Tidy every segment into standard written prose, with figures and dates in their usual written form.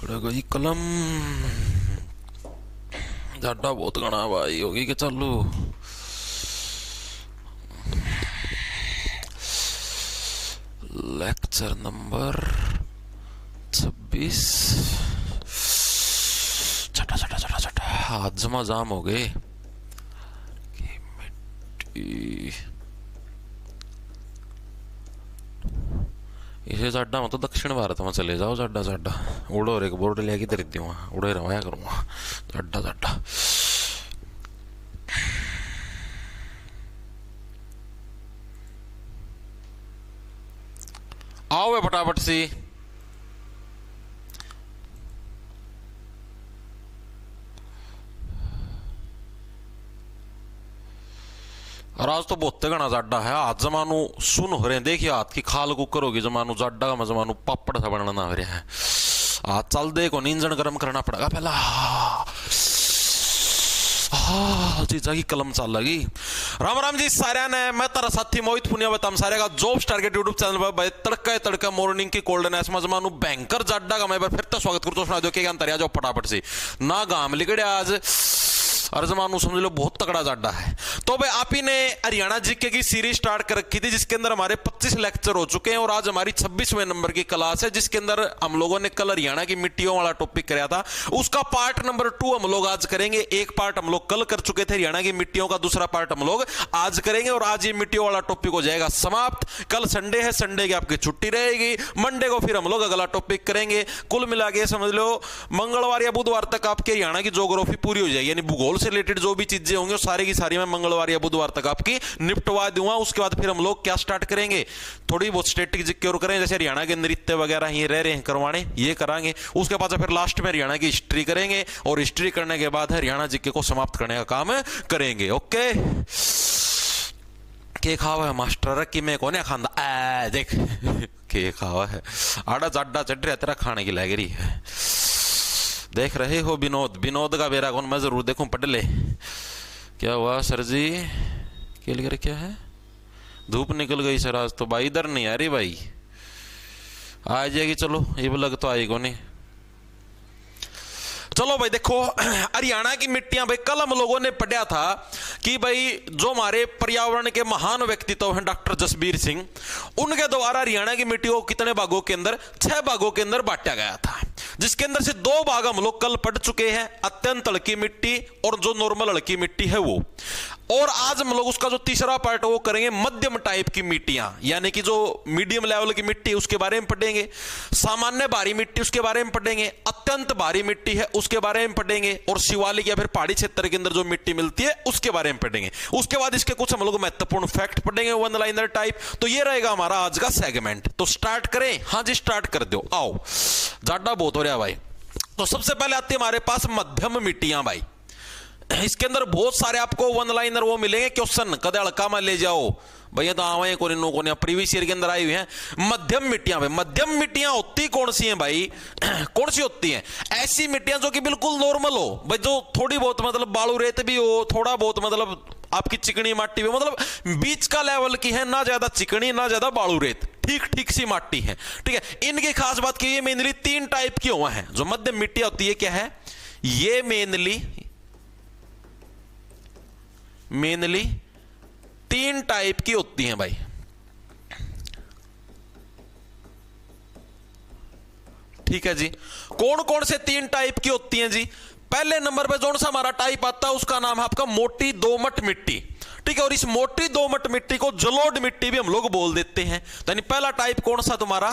पकड़ गई कलम। जाडा बहुत घना भाई होगी कि चालू। Lecture number 26। छटा छटा छटा छटा हाथ जमा जाम हो गए। इसे जाडा में तो दक्षिण भारत में चले जाओ। जाडा जाडा उड़ो और एक बोर्ड लेके दे दी वहां उड़े रवाया करूंगा। जाडा जाडा आओ वे फटाफट सी। और आज तो बहुत घना जाडा है। हाथ जमानू सुन हो रहे हैं। देखिए हाथ की खाल कुकर होगी जमानू जाडा का जमानू पापड़ सा बनना हो रहा है। हाथ चल दे को इंजन गर्म करना पड़ेगा पहला। जीजा की कलम चल लगी। राम राम जी सारे ने। मैं तारा साथी मोहित पुनिया बताम सारे का जॉब स्टार के यूट्यूब चैनल पर भाई तड़का तड़का मॉर्निंग की कोल्ड नेस में जमानू बैंकर जाडा का मैं फिर तो स्वागत करता हूं। सुना दो क्या अंतर जाओ फटाफट से ना गाम लिगड़े आज। और जमानू समझ लो बहुत तगड़ा जाडा है। तो भाई आप ही ने हरियाणा जीके की सीरीज स्टार्ट कर रखी थी जिसके अंदर हमारे 25 लेक्चर हो चुके हैं और आज हमारी 26वें नंबर की क्लास है जिसके अंदर हम लोगों ने कल हरियाणा की मिट्टियों वाला टॉपिक कराया था। उसका पार्ट नंबर 2 हम लोग आज करेंगे। एक पार्ट हम लोग कल कर चुके थे हरियाणा की मिट्टियों का, दूसरा पार्ट हम लोग आज करेंगे और आज ये मिट्टियों वाला टॉपिक हो जाएगा समाप्त। कल संडे है, संडे की आपकी छुट्टी रहेगी। मंडे को फिर हम लोग अगला टॉपिक करेंगे। कुल मिला के समझ लो मंगलवार या बुधवार तक आपके हरियाणा की ज्योग्राफी पूरी हो जाएगी। यानी भूगोल से रिलेटेड जो भी चीजें होंगी सारी की सारी मैं मंगलवार या बुधवार तक आपकी निपटवा दूंगा। उसके बाद फिर हम लोग क्या स्टार्ट करेंगे, थोड़ी बहुत स्टैटिक जिक्के और करेंगे। जैसे हरियाणा के नृत्य वगैरह ये रह रहे हैं करवाने, ये कराएंगे। उसके बाद फिर लास्ट में हरियाणा की हिस्ट्री करेंगे और हिस्ट्री करने के बाद हरियाणा जिक्के को समाप्त करने का काम करेंगे। ओके के खावा है मास्टर कि मैं कौन खांदा देख के खावा है। आड़ा जाडा चढ़ रहा तेरा खाने की लग रही है। देख रहे हो विनोद, विनोद का बेरा कौन मैं जरूर देखूं। पढ़ ले क्या हुआ सर जी के लिए क्या है। धूप निकल गई सर आज तो भाई। इधर नहीं आ रही भाई, आ जाएगी। चलो ये लग तो आएगी नहीं। चलो भाई देखो हरियाणा की मिट्टियां भाई कल हम लोगों ने पढ़ा था कि भाई जो हमारे पर्यावरण के महान व्यक्तित्व हैं डॉक्टर जसबीर सिंह, उनके द्वारा हरियाणा की मिट्टी को कितने भागों के अंदर, 6 भागों के अंदर बांटा गया था। जिसके अंदर से 2 भाग हम लोग कल पढ़ चुके हैं, अत्यंत हल्की मिट्टी और जो नॉर्मल हल्की मिट्टी है वो। और आज हम लोग उसका जो तीसरा पार्ट वो करेंगे मध्यम टाइप की मिट्टियां, यानी कि जो मीडियम लेवल की मिट्टी है उसके बारे में पढ़ेंगे। सामान्य भारी मिट्टी उसके बारे में पढ़ेंगे। अत्यंत भारी मिट्टी है उसके बारे में पढ़ेंगे। और शिवालिक या फिर पहाड़ी क्षेत्र के अंदर जो मिट्टी मिलती है उसके बारे में पढ़ेंगे। उसके बाद इसके कुछ हम लोग महत्वपूर्ण फैक्ट पढ़ेंगे वन लाइनर टाइप। तो ये रहेगा हमारा आज का सेगमेंट। तो स्टार्ट करें? हाँ जी स्टार्ट कर दो। आओ जाडा बहुत हो रहा भाई। तो सबसे पहले आती है हमारे पास मध्यम मिट्टियां भाई। इसके अंदर बहुत सारे आपको वन लाइनर वो मिलेंगे क्वेश्चन कदे हल्का में ले जाओ भैया। तो आवे को प्रीवियस ईयर के अंदर आई हुई हैं मध्यम मिट्टियां भाई। मध्यम मिट्टियां होती कौन सी हैं भाई? कौन सी होती हैं? ऐसी मिट्टियां जो कि बिल्कुल नॉर्मल हो भाई, जो थोड़ी बहुत मतलब बालू रेत भी हो, थोड़ा बहुत मतलब आपकी चिकनी माटी भी, मतलब बीच का लेवल की है, ना ज्यादा चिकनी ना ज्यादा बालू रेत, ठीक ठीक सी माटी है। ठीक है। इनकी खास बात की ये मेनली 3 टाइप की हुआ है जो मध्यम मिट्टी होती है। क्या है ये? मेनली 3 टाइप की होती हैं भाई। ठीक है जी। कौन कौन से 3 टाइप की होती हैं जी? पहले नंबर पे जो सा हमारा टाइप आता है उसका नाम है आपका मोटी दोमट मिट्टी। ठीक है। और इस मोटी दोमट मिट्टी को जलोढ़ मिट्टी भी हम लोग बोल देते हैं। तो यानी पहला टाइप कौन सा तुम्हारा?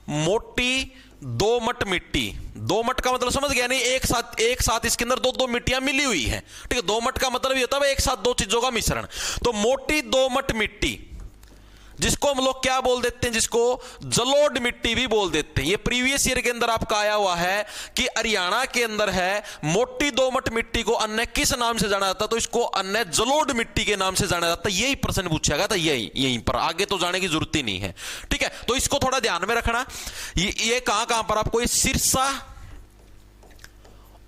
मोटी दोमट मिट्टी। दोमट का मतलब समझ गया नहीं? एक साथ इसके अंदर 2-2 मिट्टियां मिली हुई है। ठीक है। दोमट का मतलब ये होता है एक साथ 2 चीजों का मिश्रण। तो मोटी दोमट मिट्टी जिसको हम लोग क्या बोल देते हैं? जिसको जलोढ़ मिट्टी भी बोल देते हैं। ये प्रीवियस ईयर के अंदर आपका आया हुआ है कि हरियाणा के अंदर है मोटी दोमट मिट्टी को अन्य किस नाम से जाना जाता है? तो इसको अन्य जलोढ़ मिट्टी के नाम से जाना जाता है। यही प्रश्न पूछा गया था, यहीं पर, आगे तो जाने की जरूरत ही नहीं है। ठीक है। तो इसको थोड़ा ध्यान में रखना। ये कहां कहां पर आपको ये सिरसा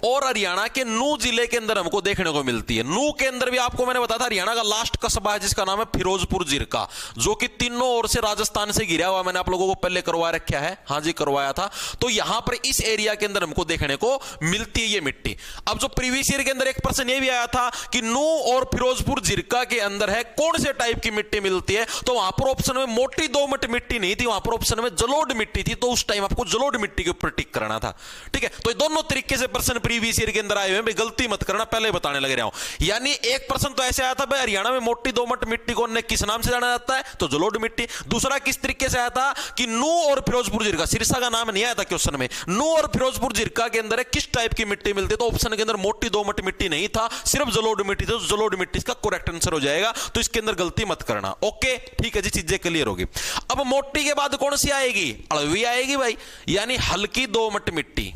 और हरियाणा के नू जिले के अंदर हमको देखने को मिलती है। नू के अंदर भी आपको मैंने बताया था हरियाणा का लास्ट कस्बा है जिसका नाम है फिरोजपुर जिरका, जो कि तीनों ओर से राजस्थान से घिरा हुआ। मैंने आप लोगों को पहले करवा रखा है, हाँ जी करवाया था। तो यहां पर इस एरिया के अंदर हमको देखने को मिलती है ये मिट्टी। अब जो प्रीवियस ईयर के अंदर एक प्रश्न ये भी आया था कि नू और फिरोजपुर जिरका के अंदर है कौन से टाइप की मिट्टी मिलती है, तो वहां पर ऑप्शन में मोटी दोमट मिट्टी नहीं थी, वहां पर ऑप्शन में जलोढ़ मिट्टी थी। तो उस टाइम आपको जलोढ़ मिट्टी के ऊपर टिक करना था। ठीक है, तो ये दोनों तरीके से प्रश्न प्रीवियस ईयर के अंदर आए हुए हैं, गलती मत करना, पहले बताने लग रहा हूं। यानी एक प्रश्न तो ऐसे आया था भाई हरियाणा में मोटी दोमट मिट्टी को किस नाम से जाना जाता है, तो जलोढ़ मिट्टी। दूसरा किस तरीके से आया था कि नू और फिरोजपुर जिरका, सिरसा का नाम नहीं आया था क्वेश्चन में, नू और फिरोजपुर जिरका के अंदर किस टाइप की मिट्टी मिलती है, तो ऑप्शन के अंदर मोटी दोमट मिट्टी नहीं था, सिर्फ जलोढ़ मिट्टी थी। तो जलोढ़ मिट्टी इसका करेक्ट आंसर हो जाएगा, तो इसके अंदर गलती मत करना। ओके ठीक है जी, चीजें क्लियर होगी। अब मोटी के बाद कौन सी आएगी, अड़वी आएगी भाई, यानी हल्की दोमट मिट्टी,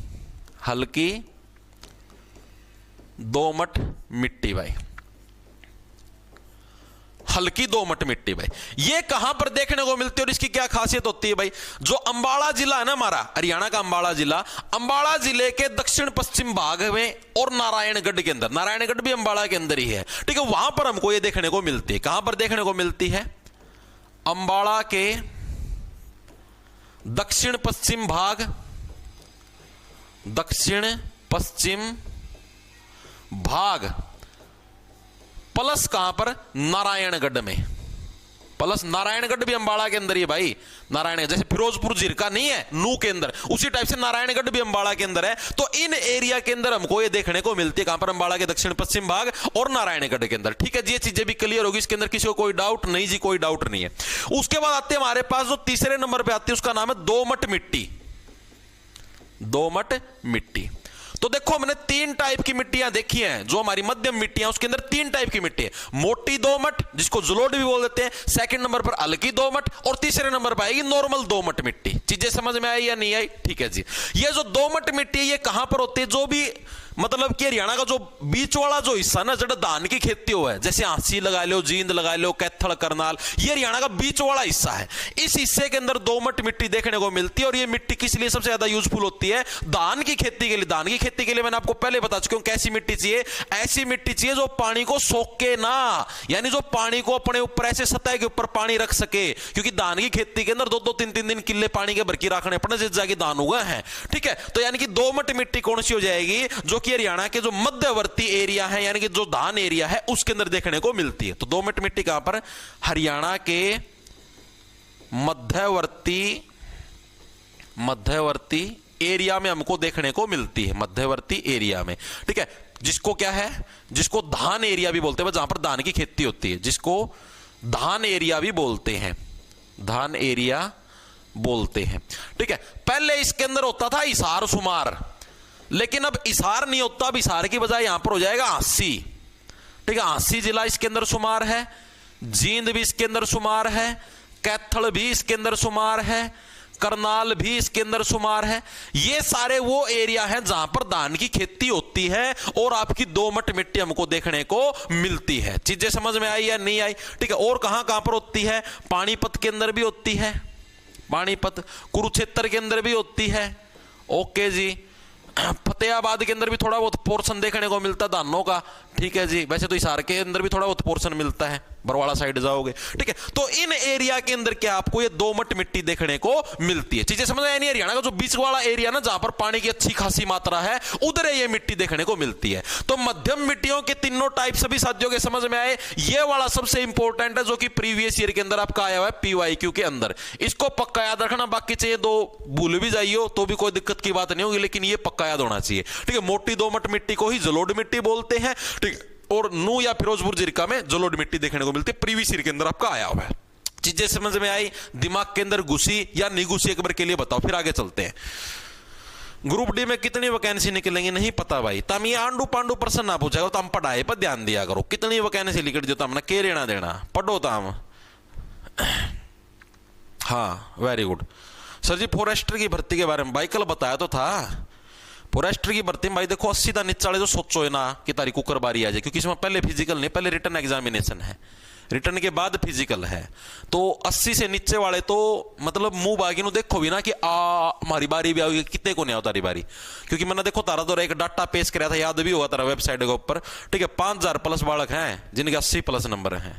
हल्की दोमट मिट्टी भाई, हल्की दोमट मिट्टी भाई। ये कहां पर देखने को मिलती है और इसकी क्या खासियत होती है भाई, जो अंबाला जिला है ना हमारा हरियाणा का अंबाला जिला, अंबाला जिले के दक्षिण पश्चिम भाग में और नारायणगढ़ के अंदर, नारायणगढ़ भी अंबाला के अंदर ही है, ठीक है, वहां पर हमको ये देखने को मिलती है। कहां पर देखने को मिलती है, अंबाला के दक्षिण पश्चिम भाग, दक्षिण पश्चिम भाग प्लस कहां पर, नारायणगढ़ में, प्लस नारायणगढ़ भी अंबाला के अंदर ही है भाई। नारायण जैसे फिरोजपुर जिरका नहीं है नू के अंदर, उसी टाइप से नारायणगढ़ भी अंबाला के अंदर है। तो इन एरिया के अंदर हमको ये देखने को मिलती है, कहां पर, अंबाला के दक्षिण पश्चिम भाग और नारायणगढ़ के अंदर। ठीक है जी, ये चीजें भी क्लियर होगी, इसके अंदर किसी को कोई डाउट नहीं जी, कोई डाउट नहीं है। उसके बाद आते हैं हमारे पास जो तीसरे नंबर पर आती है, उसका नाम है दोमट मिट्टी, दोमट मिट्टी। तो देखो हमने तीन टाइप की मिट्टियां देखी हैं, जो हमारी मध्यम मिट्टियां, उसके अंदर तीन टाइप की मिट्टी है। मोटी दोमट जिसको जलोढ़ भी बोल देते हैं, सेकंड नंबर पर हल्की दोमट, और तीसरे नंबर पर आएगी नॉर्मल दोमट मिट्टी। चीजें समझ में आई या नहीं आई, ठीक है जी। ये जो दोमट मिट्टी है ये कहां पर होती है, जो भी मतलब कि हरियाणा का जो बीच वाला जो हिस्सा ना, जड़ा धान की खेती हुआ है, जैसे आंसी लगा लो, जींद लगा लो, कैथल, करनाल, ये हरियाणा का बीच वाला हिस्सा है। इस हिस्से के अंदर दोमट मिट्टी देखने को मिलती है। और ये मिट्टी किस लिए सबसे ज्यादा यूजफुल होती है, धान की खेती के लिए। धान की खेती के लिए मैंने आपको पहले बता चुका हूं कैसी मिट्टी चाहिए, ऐसी मिट्टी चाहिए जो पानी को सोखे ना, यानी जो पानी को अपने ऊपर ऐसे सतह के ऊपर पानी रख सके, क्योंकि धान की खेती के अंदर 2-2, 3-3 दिन किले पानी के भरकी रखने पड़े जिस जगह धान उगा है। ठीक है, तो यानी कि दोमट मिट्टी कौन सी हो जाएगी, जो कि हरियाणा के जो मध्यवर्ती एरिया है, यानी कि जो धान एरिया है, उसके अंदर देखने को मिलती है। तो दोमट मिट्टी कहां पर, हरियाणा के मध्यवर्ती एरिया में हमको देखने को मिलती है, मध्यवर्ती एरिया में। ठीक है, जिसको क्या है, जिसको धान एरिया भी बोलते हैं, जहां पर धान की खेती होती है, जिसको धान एरिया भी बोलते हैं, धान एरिया बोलते हैं। ठीक है, पहले इसके अंदर होता था हिसार शुमार, लेकिन अब हिसार नहीं होता, अब हिसार की बजाय यहां पर हो जाएगा आंसी। ठीक है, आंसी जिला इसके अंदर शुमार है, जींद भी इसके अंदर शुमार है, कैथल भी इसके अंदर शुमार है, करनाल भी इसके अंदर शुमार है। ये सारे वो एरिया हैं जहां पर धान की खेती होती है और आपकी दोमट मिट्टी हमको देखने को मिलती है। चीजें समझ में आई या नहीं आई, ठीक है। और कहां कहां पर होती है, पानीपत के अंदर भी होती है, पानीपत, कुरुक्षेत्र के अंदर भी होती है, ओके जी, फतेहाबाद के अंदर भी थोड़ा बहुत पोर्शन देखने को मिलता है धानों का। ठीक है जी, वैसे तो हिसार के अंदर भी थोड़ा बहुत पोर्शन मिलता है, बरवाड़ा साइड जाओगे। ठीक है, तो इन एरिया के अंदर क्या आपको ये दोमट मिट्टी देखने को मिलती है। चीजें समझ में नहीं, हरियाणा का जो बीच वाला एरिया ना, जहां पर पानी की अच्छी खासी मात्रा है, उधर ये मिट्टी देखने को मिलती है। तो मध्यम मिट्टियों के तीनों टाइप सभी साथियों के समझ में आए। ये वाला सबसे इंपॉर्टेंट है, जो कि प्रीवियस ईयर के अंदर आपका आया हुआ है PYQ के अंदर। इसको पक्का याद रखना, बाकी चाहिए दो भूल भी जाइए तो भी कोई दिक्कत की बात नहीं होगी, लेकिन ये पक्का याद होना चाहिए। ठीक है, मोटी दोमट मिट्टी को ही जलोढ़ मिट्टी बोलते हैं। ठीक है, और नू या फिरोजपुर जिरका में जलोढ़ मिट्टी देखने को मिलती है, प्रीवियस ईयर के अंदर आपका आया हुआ है। चीजें समझ में आई, दिमाग के अंदर घुसी या नहीं घुसी, एक बार के लिए बताओ, फिर आगे चलते हैं। ग्रुप डी में कितनी वैकेंसी निकलेंगी नहीं पता भाई, तम ये आंडू पांडू प्रश्न ना पूछेगा तो हम पढ़ाई पर ध्यान दिया करो। कितनी वैकेंसी लिख दो, हमने के लेना देना, पढ़ो तम। हाँ वेरी गुड सर जी। फॉरेस्टर की भर्ती के बारे में भाई कल बताया तो था, फॉरेस्टर की भर्ती में भाई देखो 80 नीचे वाले जो सोचो है ना कि तारीख कुकर बारी आ जाए, क्योंकि इसमें पहले फिजिकल नहीं, पहले रिटर्न एग्जामिनेशन है। रिटर्न के बाद फिजिकल है। तो 80 से नीचे वाले तो मतलब मुंह बागी नु देखो भी ना कि हमारी बारी भी आओगी, कितने को नहीं आओ तारी बारी, क्योंकि मैंने देखो तारा दौरा एक डाटा पेश कराया था, याद भी होगा तारा वेबसाइट के ऊपर, ठीक है। 5000 प्लस बालक हैं जिनके 80 प्लस नंबर हैं,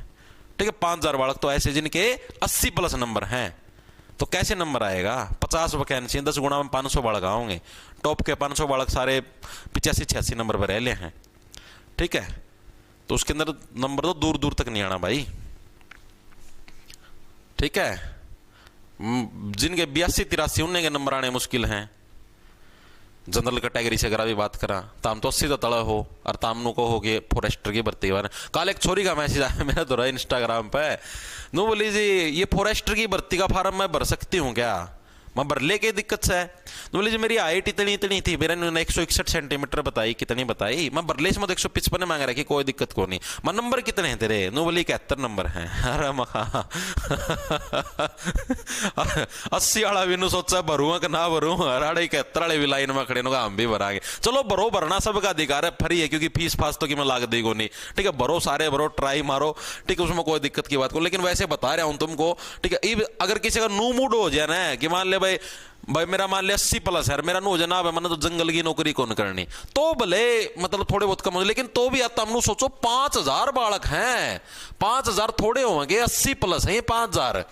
ठीक है। 5000 बालक तो ऐसे जिनके 80 प्लस नंबर हैं, तो कैसे नंबर आएगा? 50 वैकेंसी 10 गुणा में 500 बालक आओगे, टॉप के 500 बालक सारे 85-86 नंबर पर रहले हैं, ठीक है। तो उसके अंदर नंबर तो दूर दूर तक नहीं आना भाई, ठीक है। जिनके 82-83 उनके के नंबर आने मुश्किल हैं। जनरल कैटेगरी से अगर अभी बात करा ताम तो 80 तला हो, और तामनु को हो गए फॉरेस्टर की भर्ती वाले। कल एक छोरी का मैसेज आया मेरा तो रहा इंस्टाग्राम पे, नो बोली जी ये फॉरेस्टर की भर्ती का फार्म मैं भर सकती हूँ क्या? मैं भर ले के दिक्कत से है। तो बोले जी मेरी हाइट इतनी थी, मेरा 161 सेंटीमीटर बताई, कितनी बताई, मैं भरले से 155 मांग रहा कि कोई दिक्कत को नहीं। मैं नंबर कितने हैं तेरे? नो बोली 71 नंबर हैं। अरे मखा 80 वाला भी नु सोचा भरूंगा कि ना भरूं, अरे 71 वाले भी लाइन में खड़े हम भी भरांगे। चलो भरो, भरना सबका अधिकार है, फ्री है, क्योंकि फीस फास तो कि मैं लाग देगो नहीं, ठीक है। भरो, सारे भरो, ट्राई मारो, ठीक है, उसमें कोई दिक्कत की बात को। लेकिन वैसे बता रहा हूं तुमको, ठीक है। अगर किसी का नू मूड हो जाए ना कि मान ले भाई मेरा मान लिया 80 प्लस है, मेरा नो जनाब है, मैंने तो जंगल की नौकरी कौन करनी, तो भले मतलब थोड़े बहुत कम हो, लेकिन तो भी आता हम सोचो 5000 बालक हैं, 5000 थोड़े होंगे, 80 प्लस है 5000,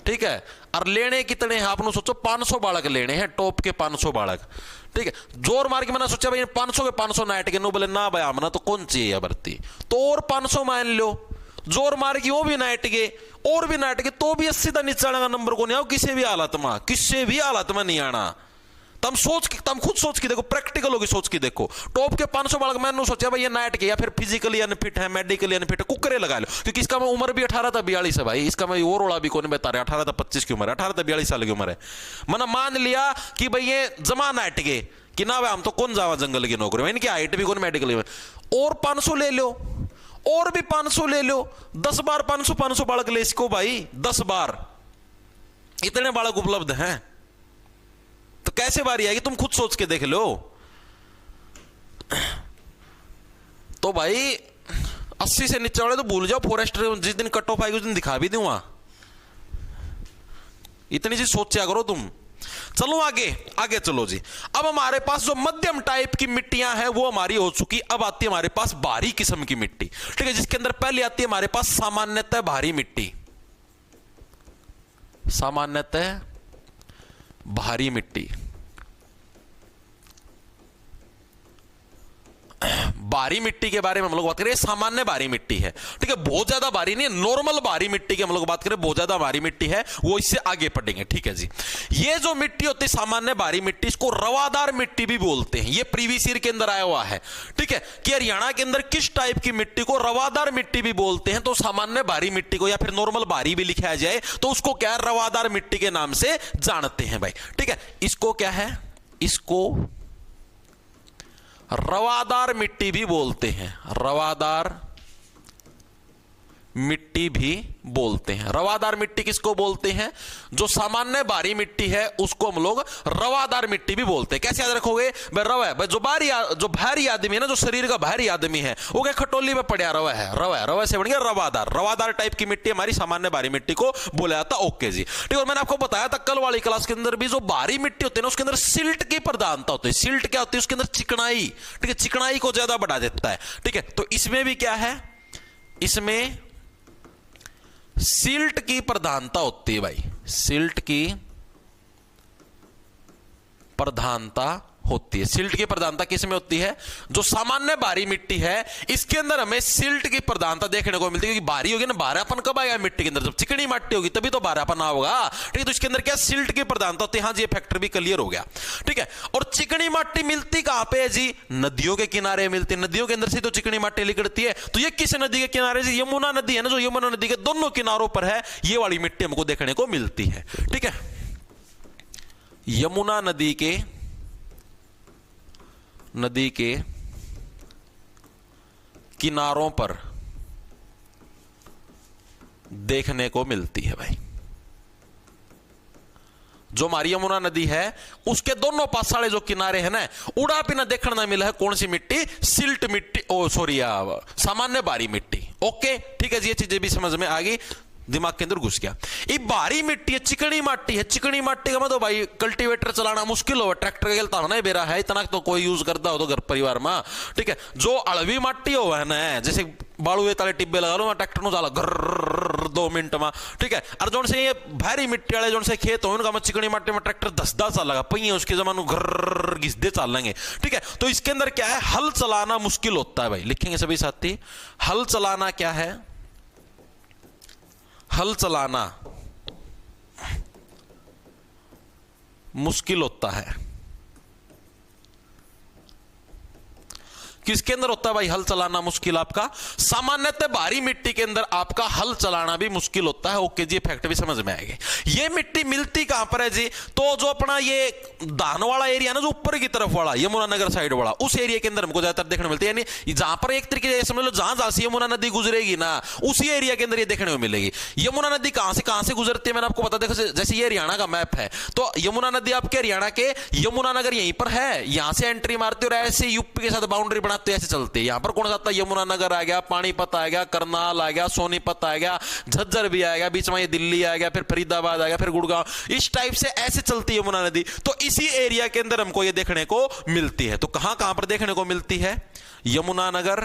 ठीक है। और लेने कितने हैं आप सोचो, 500 बालक लेने हैं, टॉप के 500 बालक, ठीक है। जोर मार के मैंने सोचा भाई 500 के 500 नाइट के, नो बोले ना भाई हमने तो कौन चाहिए भर्ती, तो और 500 मान लो, जोर मार के वो भी नाइट के और भी नाइट के, तो भी 80 तक नीचे आने का नंबर को नहीं आओ, किसी भी हालत में, किसी भी हालत में नहीं आना। तुम खुद सोच के देखो, प्रैक्टिकल होगी सोच के देखो। टॉप के 500 बालक मैंने सोचा भाई ये नाइट के या फिर फिजिकली अनफिट है, मेडिकली अनफिट है, कुकरे लगा लो, क्योंकि इसका मैं उम्र भी 18 था 42 है भाई, इसका मैं और रोड़ा भी कौन बता रहा, 18 था 25 की उम्र है, 18 था 42 साल की उम्र है। मैंने मान लिया कि भाई ये जमा नाइट के कि ना भाई हम तो कौन जावा जंगल की नौकरी में, इनकी हाइट भी कौन मेडिकली में, और 500 ले लो, और भी 500 ले लो, 10 बार 500 बालक ले इसको भाई, 10 बार इतने बालक उपलब्ध हैं, तो कैसे बारी आएगी तुम खुद सोच के देख लो। तो भाई 80 से नीचे वाले तो भूल जाओ, फॉरेस्टर जिस दिन कट ऑफ आएगी उस दिन दिखा भी दूंगा, इतनी चीज सोचा करो तुम। चलो आगे चलो जी। अब हमारे पास जो मध्यम टाइप की मिट्टियां हैं वो हमारी हो चुकी, अब आती है हमारे पास भारी किस्म की मिट्टी, ठीक है, जिसके अंदर पहले आती है हमारे पास सामान्यतः भारी मिट्टी, सामान्यतः भारी मिट्टी। भारी मिट्टी के बारे में हम लोग बात करें, सामान्य भारी मिट्टी है, ठीक है, बहुत ज्यादा भारी नहीं, नॉर्मल भारी मिट्टी की हम लोग बात करें, बहुत ज्यादा भारी मिट्टी है वो इससे आगे पढ़ेंगे, ठीक है जी। ये जो मिट्टी होती है सामान्य भारी मिट्टी, इसको रवादार मिट्टी भी बोलते हैं, ये प्रीवियस ईयर के अंदर आया हुआ है, ठीक है, कि हरियाणा के अंदर किस टाइप की मिट्टी को रवादार मिट्टी भी बोलते हैं, तो सामान्य भारी मिट्टी को या फिर नॉर्मल भारी भी लिखा जाए तो उसको क्या है, रवादार मिट्टी के नाम से जानते हैं भाई, ठीक है। इसको क्या है, इसको रवादार मिट्टी भी बोलते हैं, रवादार मिट्टी भी बोलते हैं। रवादार मिट्टी किसको बोलते हैं, जो सामान्य भारी मिट्टी है उसको हम लोग रवादार मिट्टी भी बोलते हैं। कैसे याद रखोगे भाई, रवा है जो भारी आदमी है ना, जो शरीर का भारी आदमी है वो क्या खटोली में पड़ा रवा है, रवा से बन गया रवादार टाइप की मिट्टी हमारी सामान्य भारी मिट्टी को बोला जाता। ओके जी, ठीक है। मैंने आपको बताया था कल वाली क्लास के अंदर भी, जो भारी मिट्टी होती है ना उसके अंदर सिल्ट की प्रधानता होती है। सिल्ट क्या होती है, उसके अंदर चिकनाई, ठीक है, चिकनाई को ज्यादा बढ़ा देता है, ठीक है। तो इसमें भी क्या है, इसमें सिल्ट की प्रधानता होती है भाई, सिल्ट की प्रधानता होती है। सिल्ट की प्रधानता किस में होती है, जो सामान्य भारी मिट्टी है इसके अंदर हमें सिल्ट की प्रधानता देखने को मिलती है, क्योंकि भारी होगी ना, भारापन कब आएगा मिट्टी के अंदर, जब चिकनी मिट्टी होगी तभी तो भारापन होगा, ठीक है। तो इसके अंदर क्या सिल्ट की प्रधानता होती है, हाँ जी ये फैक्टर भी क्लियर हो गया, ठीक है। और चिकनी मिट्टी मिलती कहां पे है जी, नदियों के किनारे मिलती है, नदियों के अंदर से तो चिकनी मिट्टी निकलती है। तो ये किस नदी के किनारे से, यमुना नदी है ना, जो यमुना नदी के दोनों किनारों पर है ये वाली मिट्टी हमको देखने को मिलती है, ठीक है। यमुना नदी के किनारों पर देखने को मिलती है भाई। जो हमारी यमुना नदी है उसके दोनों पास वाले जो किनारे हैं ना, उड़ा पिना देखने ना मिला है कौन सी मिट्टी, सिल्ट मिट्टी, सामान्य भारी मिट्टी। ओके ठीक है जी, ये चीजें भी समझ में आ गई, दिमाग के अंदर घुस गया। ये भारी मिट्टी है, चिकनी माटी है। चिकनी माटी का मतलब भाई कल्टीवेटर चलाना मुश्किल हो, ट्रैक्टर के चलता होना बेरा है, इतना तो कोई यूज करता हो तो घर परिवार में, ठीक है। जो अड़वी माटी हो है ना, जैसे बालू ताले टिब्बे लगा लो, ट्रैक्टर नो चला घर 2 मिनट में, ठीक है। और जो से ये भारी मिट्टी वाले जो से खेत हो, उनका चिकनी माटी में ट्रैक्टर 10 साल लगा पहिए उसके जमाने घर घिसदे चल लेंगे, ठीक है। तो इसके अंदर क्या है, हल चलाना मुश्किल होता है भाई, लिखेंगे सभी साथी। हल चलाना क्या है, हल चलाना मुश्किल होता है। किसके अंदर होता है भाई हल चलाना मुश्किल? आपका सामान्यतः भारी मिट्टी के अंदर आपका हल चलाना भी मुश्किल होता है। ओके जी, फैक्ट भी समझ में आएगी। ये मिट्टी मिलती कहां पर है जी? तो जो अपना ये दान वाला एरिया ना, जो ऊपर की तरफ वाला यमुनानगर साइड वाला, उस एरिया के अंदर हमको ज्यादातर देखने मिलती है। यानी जहां पर एक तरीके से समझ लो, जहां से यमुना नदी गुजरेगी ना, उसी एरिया के अंदर ये देखने को मिलेगी। यमुना नदी कहां से गुजरती है मैंने आपको बता, देखो जैसे ये हरियाणा का मैप है, तो यमुना नदी आपके हरियाणा के यमुनानगर यहीं पर है, यहां से एंट्री मारते और ऐसे यूपी के साथ बाउंड्री बनाते ऐसे चलते। यहां पर कौन सा आता है? यमुनानगर आ गया, पानीपत आ गया, करनाल आ गया, सोनीपत आ गया, झज्जर भी आएगा, बीच में ये दिल्ली आ गया, फिर फरीदाबाद आ गया, फिर गुड़गांव, इस टाइप से ऐसे चलती है यमुना नदी। तो इसी एरिया के अंदर हमको ये देखने को मिलती है। तो कहां कहां पर देखने को मिलती है? यमुनानगर,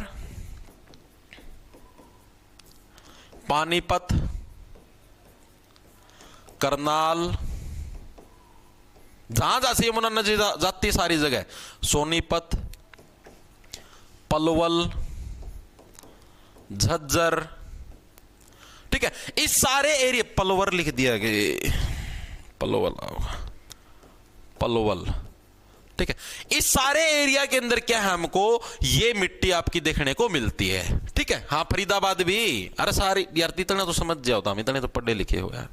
पानीपत, करनाल, जहां से यमुना नदी जाती है सारी जगह, सोनीपत, पलवल, झज्जर, ठीक है। इस सारे एरिया, पलवर लिख दिया गया, पलवल, ठीक है। इस सारे एरिया के अंदर क्या है, हमको ये मिट्टी आपकी देखने को मिलती है, ठीक है। हाँ, फरीदाबाद भी, अरे सारी यार इतना तो समझ जाओ, इतने तो पढ़े लिखे हो यार।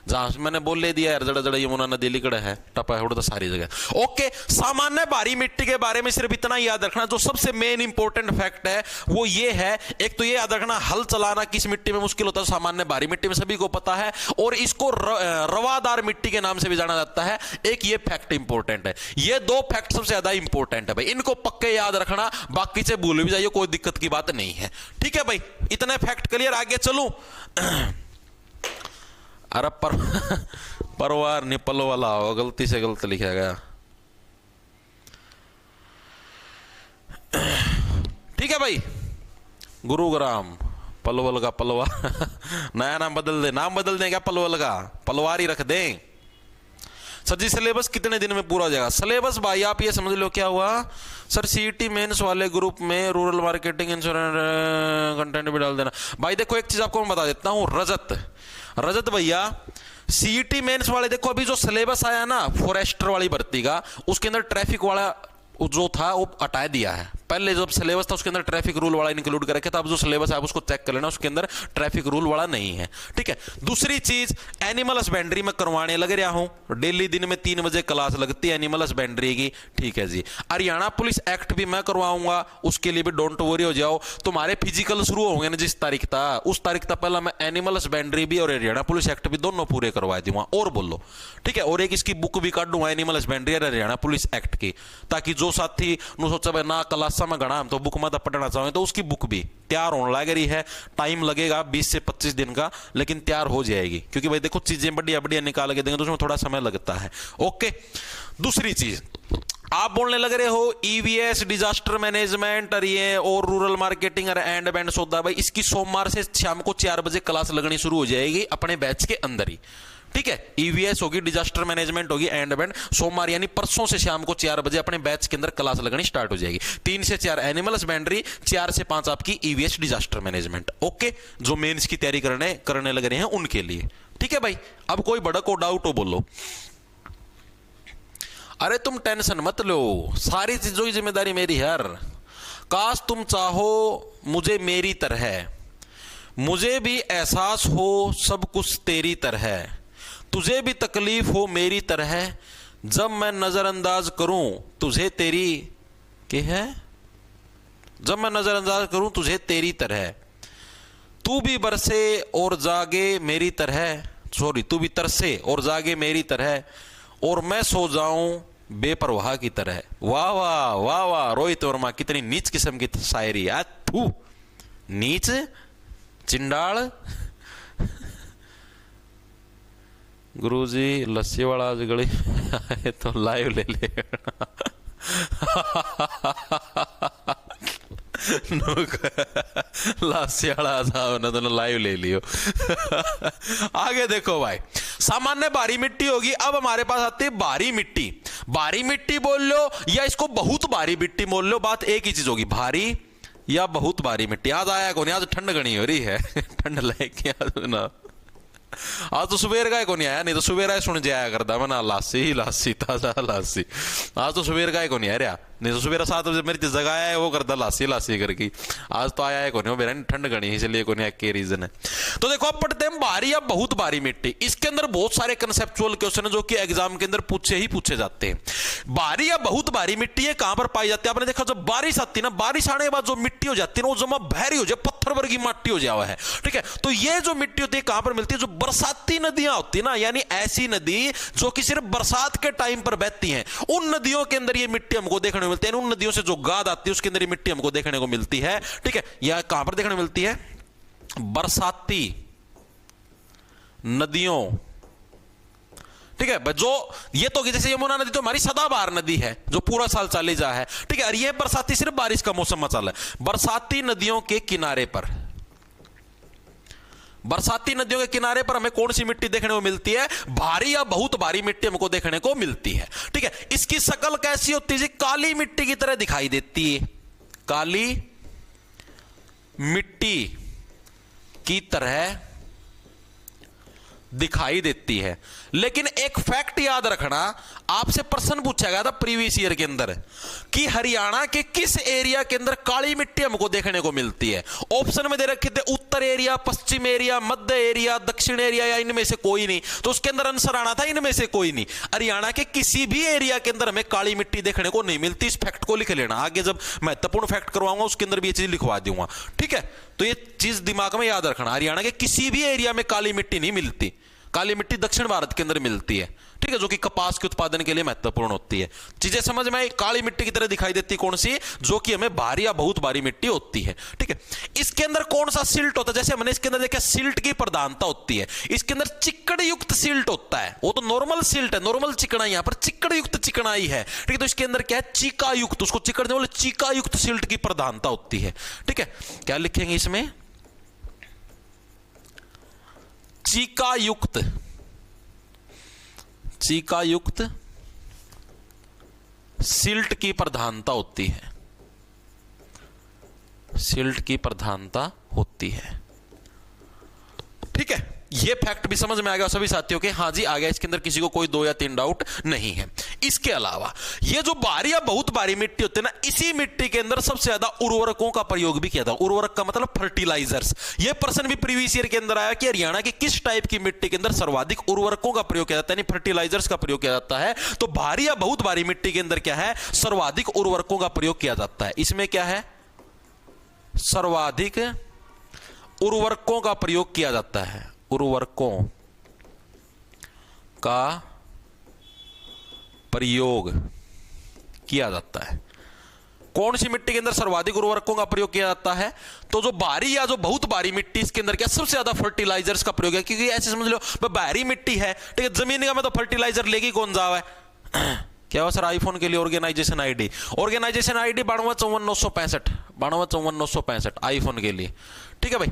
जहां मैंने बोल ले दिया यार, जड़ा जड़ा यमुना नदी लिकड़ा है, टपा है तो सारी जगह। ओके, सामान्य भारी मिट्टी के बारे में सिर्फ इतना याद रखना, जो सबसे मेन इंपॉर्टेंट फैक्ट है वो ये है, एक तो ये याद रखना हल चलाना किस मिट्टी में मुश्किल होता है, सामान्य भारी मिट्टी में सभी को पता है, और इसको रवादार मिट्टी के नाम से भी जाना जाता है। एक ये फैक्ट इंपॉर्टेंट है, ये 2 फैक्ट सबसे ज्यादा इंपॉर्टेंट है भाई, इनको पक्के याद रखना, बाकी से भूल भी जाइए, कोई दिक्कत की बात नहीं है, ठीक है भाई। इतने फैक्ट क्लियर, आगे चलूं। अरे परवार निपल वाला हो, गलती से गलत लिखा गया, ठीक है भाई। गुरुग्राम, पलवल का पलवा नया नाम बदल दे, नाम बदल दें क्या पलवल का, पलवारी रख दें। सर जी सिलेबस कितने दिन में पूरा हो जाएगा? सिलेबस भाई आप ये समझ लो क्या हुआ सर, सीईटी मेंस वाले ग्रुप में रूरल मार्केटिंग इंश्योरेंस कंटेंट भी डाल देना। भाई देखो एक चीज आपको मैं बता देता हूं, रजत भैया, सीईटी मेंस वाले देखो अभी जो सिलेबस आया ना फॉरेस्टर वाली भर्ती का, उसके अंदर ट्रैफिक वाला जो था वो हटा दिया है। पहले जब सिलेबस था उसके अंदर ट्रैफिक रूल वाला इंक्लूड कर रखा था, अब जो सिलेबस है आप उसको चेक कर लेना, उसके अंदर ट्रैफिक रूल वाला नहीं है, ठीक है। दूसरी चीज, एनिमल हस्बेंड्री में करवाने लग रहा हूं, डेली दिन में 3 बजे क्लास लगती है एनिमल हस्बेंड्री की, ठीक है जी। हरियाणा पुलिस एक्ट भी मैं करवाऊंगा, उसके लिए भी डोंट वरी हो जाओ। तुम्हारे फिजिकल शुरू होंगे ना जिस तारीख था, उस तारीख तक पहला मैं एनिमल हस्बेंड्री भी और हरियाणा पुलिस एक्ट भी दोनों पूरे करवा दूंगा, और बोलो, ठीक है। और एक इसकी बुक भी काट दूंगा एनिमल हस्बेंड्री और हरियाणा पुलिस एक्ट की, ताकि जो साथी सोचा भाई ना क्लास में गणा हम तो बुक में पढ़ना चाहें तो उसकी बुक भी तैयार होने लग रही है। टाइम लगेगा 20 से 25 दिन का, लेकिन तैयार हो जाएगी, क्योंकि भाई देखो चीजें बढ़िया बढ़िया निकाल के देंगे तो उसमें थोड़ा समय लगता है। ओके, दूसरी चीज आप बोलने लग रहे हो ईवीएस, डिजास्टर मैनेजमेंट और ये और रूरल मार्केटिंग और एंड बैंड सौदा, भाई इसकी सोमवार से शाम को 4 बजे क्लास लगनी शुरू हो जाएगी अपने बैच के अंदर ही, ठीक है। ईवीएस होगी, डिजास्टर मैनेजमेंट होगी, एंड बैंड सोमवार यानी परसों से शाम को 4 बजे अपने बैच के अंदर क्लास लगनी स्टार्ट हो जाएगी। 3 से 4 एनिमल हस्बेंड्री, 4 से 5 आपकी ईवीएस डिजास्टर मैनेजमेंट। ओके, जो मेंस की तैयारी करने लग रहे हैं उनके लिए, ठीक है भाई। अब कोई बड़ा को डाउट हो बोलो। अरे तुम टेंशन मत लो, सारी चीजों की जिम्मेदारी मेरी है। काश तुम चाहो मुझे मेरी तरह, मुझे भी एहसास हो सब कुछ तेरी तरह, तुझे भी तकलीफ हो मेरी तरह, जब मैं नजरअंदाज करूं तुझे तेरी के है, जब मैं नजरअंदाज करूं तुझे तेरी तरह, तू भी बरसे और जागे मेरी तरह, सॉरी तू भी तरसे और जागे मेरी तरह, और मैं सो जाऊं बेपरवाह की तरह। वाह वाह वाह वाह, रोहित वर्मा कितनी नीच किस्म की शायरी, आज तू नीच चिंडाल गुरुजी लस्सी वाला आज गली तो लाइव ले ले लस्सी वाला था तो लाइव ले लियो। आगे देखो भाई, सामान्य बारी मिट्टी होगी। अब हमारे पास आती है बारी मिट्टी। बारी मिट्टी बोल लो या इसको बहुत बारी मिट्टी बोल लो, बात एक ही चीज होगी, भारी या बहुत बारी मिट्टी। आज आया कौन, आज ठंड घनी हो रही है ठंड लेके आज ना, आज तो सुबेर का को नहीं आया, नहीं तो सुबेर आए सुन जाया करता मैं ना, लासी लासी ताजा लासी। आज तो सुबेर का को नहीं आ रहा, नहीं तो सुबेरा 7 बजे मेरी जगह आया है वो करता लासी लासी करके। आज तो आया है को नहीं, मेरा ठंड घनी इसलिए को नहीं, के रीजन है। तो देखो अब पढ़ते हैं बारी या बहुत बारी मिट्टी। इसके अंदर बहुत सारे कंसेप्चुअल क्वेश्चन है जो कि एग्जाम के अंदर पूछे जाते हैं। बारी या बहुत बारी मिट्टी है कहां पर पाई जाती है? आपने देखा जब बारिश आती है ना, बारिश आने के बाद जो मिट्टी हो जाती है ना वो जमा बहरी हो जाए, पत्थर वर्गी मिट्टी हो जावा है, ठीक है। तो ये जो मिट्टी होती है कहां पर मिलती है? जो बरसाती नदियां होती है ना, यानी ऐसी नदी जो कि सिर्फ बरसात के टाइम पर बहती हैं, उन नदियों के अंदर ये मिट्टी हमको देखने को मिलती है। उन नदियों से जो गाद आती है उसके अंदर ये मिट्टी हमको देखने को मिलती है, ठीक है। यह कहां पर देखने को मिलती है? बरसाती नदियों, ठीक है। जो ये तो जैसे यमुना नदी तो हमारी सदाबहार नदी है जो पूरा साल चली जा है, ठीक है। और ये बरसाती सिर्फ बारिश का मौसम में चल रहा है। बरसाती नदियों के किनारे पर, बरसाती नदियों के किनारे पर हमें कौन सी मिट्टी देखने को मिलती है? भारी या बहुत भारी मिट्टी हमको देखने को मिलती है, ठीक है। इसकी शक्ल कैसी होती है? काली मिट्टी की तरह दिखाई देती है, काली मिट्टी की तरह दिखाई देती है। लेकिन एक फैक्ट याद रखना, आपसे प्रश्न पूछा गया था प्रीवियस ईयर के अंदर कि हरियाणा के किस एरिया के अंदर काली मिट्टी हमको देखने को मिलती है। ऑप्शन में दे रखे थे उत्तर एरिया, पश्चिम एरिया, मध्य एरिया, दक्षिण एरिया या इनमें से कोई नहीं। तो उसके अंदर आंसर आना था इनमें से कोई नहीं। हरियाणा के किसी भी एरिया के अंदर हमें काली मिट्टी देखने को नहीं मिलती। इस फैक्ट को लिख लेना, आगे जब महत्वपूर्ण फैक्ट करवाऊंगा उसके अंदर भी ये चीज लिखवा दूंगा, ठीक है। तो ये चीज दिमाग में याद रखना, हरियाणा के किसी भी एरिया में काली मिट्टी नहीं मिलती। काली मिट्टी दक्षिण भारत के अंदर मिलती है, ठीक है, जो कि कपास के उत्पादन के लिए महत्वपूर्ण होती है। चीजें समझ में आई? काली मिट्टी की तरह दिखाई देती कौन सी? जो कि हमें भारी या बहुत भारी मिट्टी होती है, ठीक है। इसके अंदर कौन सा सिल्ट होता है? जैसे हमने इसके अंदर देखा सिल्ट की प्रधानता होती है। इसके अंदर चिकड़ युक्त सिल्ट होता है, वो तो नॉर्मल सिल्ट है, नॉर्मल चिकनाई, यहां पर चिकड़ युक्त चिकनाई है, ठीक है। तो इसके अंदर क्या है? चीका युक्त, उसको चिकड़ बोले, चीका युक्त सिल्ट की प्रधानता होती है, ठीक है। क्या लिखेंगे इसमें? चीका युक्त, चीका युक्त सिल्ट की प्रधानता होती है, सिल्ट की प्रधानता होती है, ठीक है। ये फैक्ट भी समझ में आ गया सभी साथियों के? हाँ जी आ गया, इसके अंदर किसी को कोई 2 या 3 डाउट नहीं है। इसके अलावा ये जो भारी या बहुत भारी मिट्टी होती है ना, इसी मिट्टी के अंदर सबसे ज्यादा उर्वरकों का प्रयोग भी किया था। उर्वरक का मतलब फर्टिलाइजर्स। ये प्रश्न भी प्रीवियस ईयर के अंदर आया कि हरियाणा की किस टाइप की मिट्टी के अंदर सर्वाधिक उर्वरकों का प्रयोग किया जाता है, यानी फर्टिलाइजर्स का प्रयोग किया जाता है। तो भारी या बहुत भारी मिट्टी के अंदर क्या है? सर्वाधिक उर्वरकों का प्रयोग किया जाता है। इसमें क्या है? सर्वाधिक उर्वरकों का प्रयोग किया जाता है, उर्वरकों का प्रयोग किया जाता है। कौन सी मिट्टी के अंदर सर्वाधिक उर्वरकों का प्रयोग किया जाता है? तो जो भारी या जो बहुत भारी मिट्टी, इसके अंदर क्या सबसे ज्यादा फर्टिलाइजर्स का प्रयोग है। क्योंकि ऐसे समझ लो भारी मिट्टी है, ठीक है, जमीन का में तो फर्टिलाइजर लेगी कौन जावा है? क्या हुआ सर? आईफोन के लिए ऑर्गेनाइजेशन आईडी 92549565, 92549565 आईफोन के लिए, ठीक है भाई।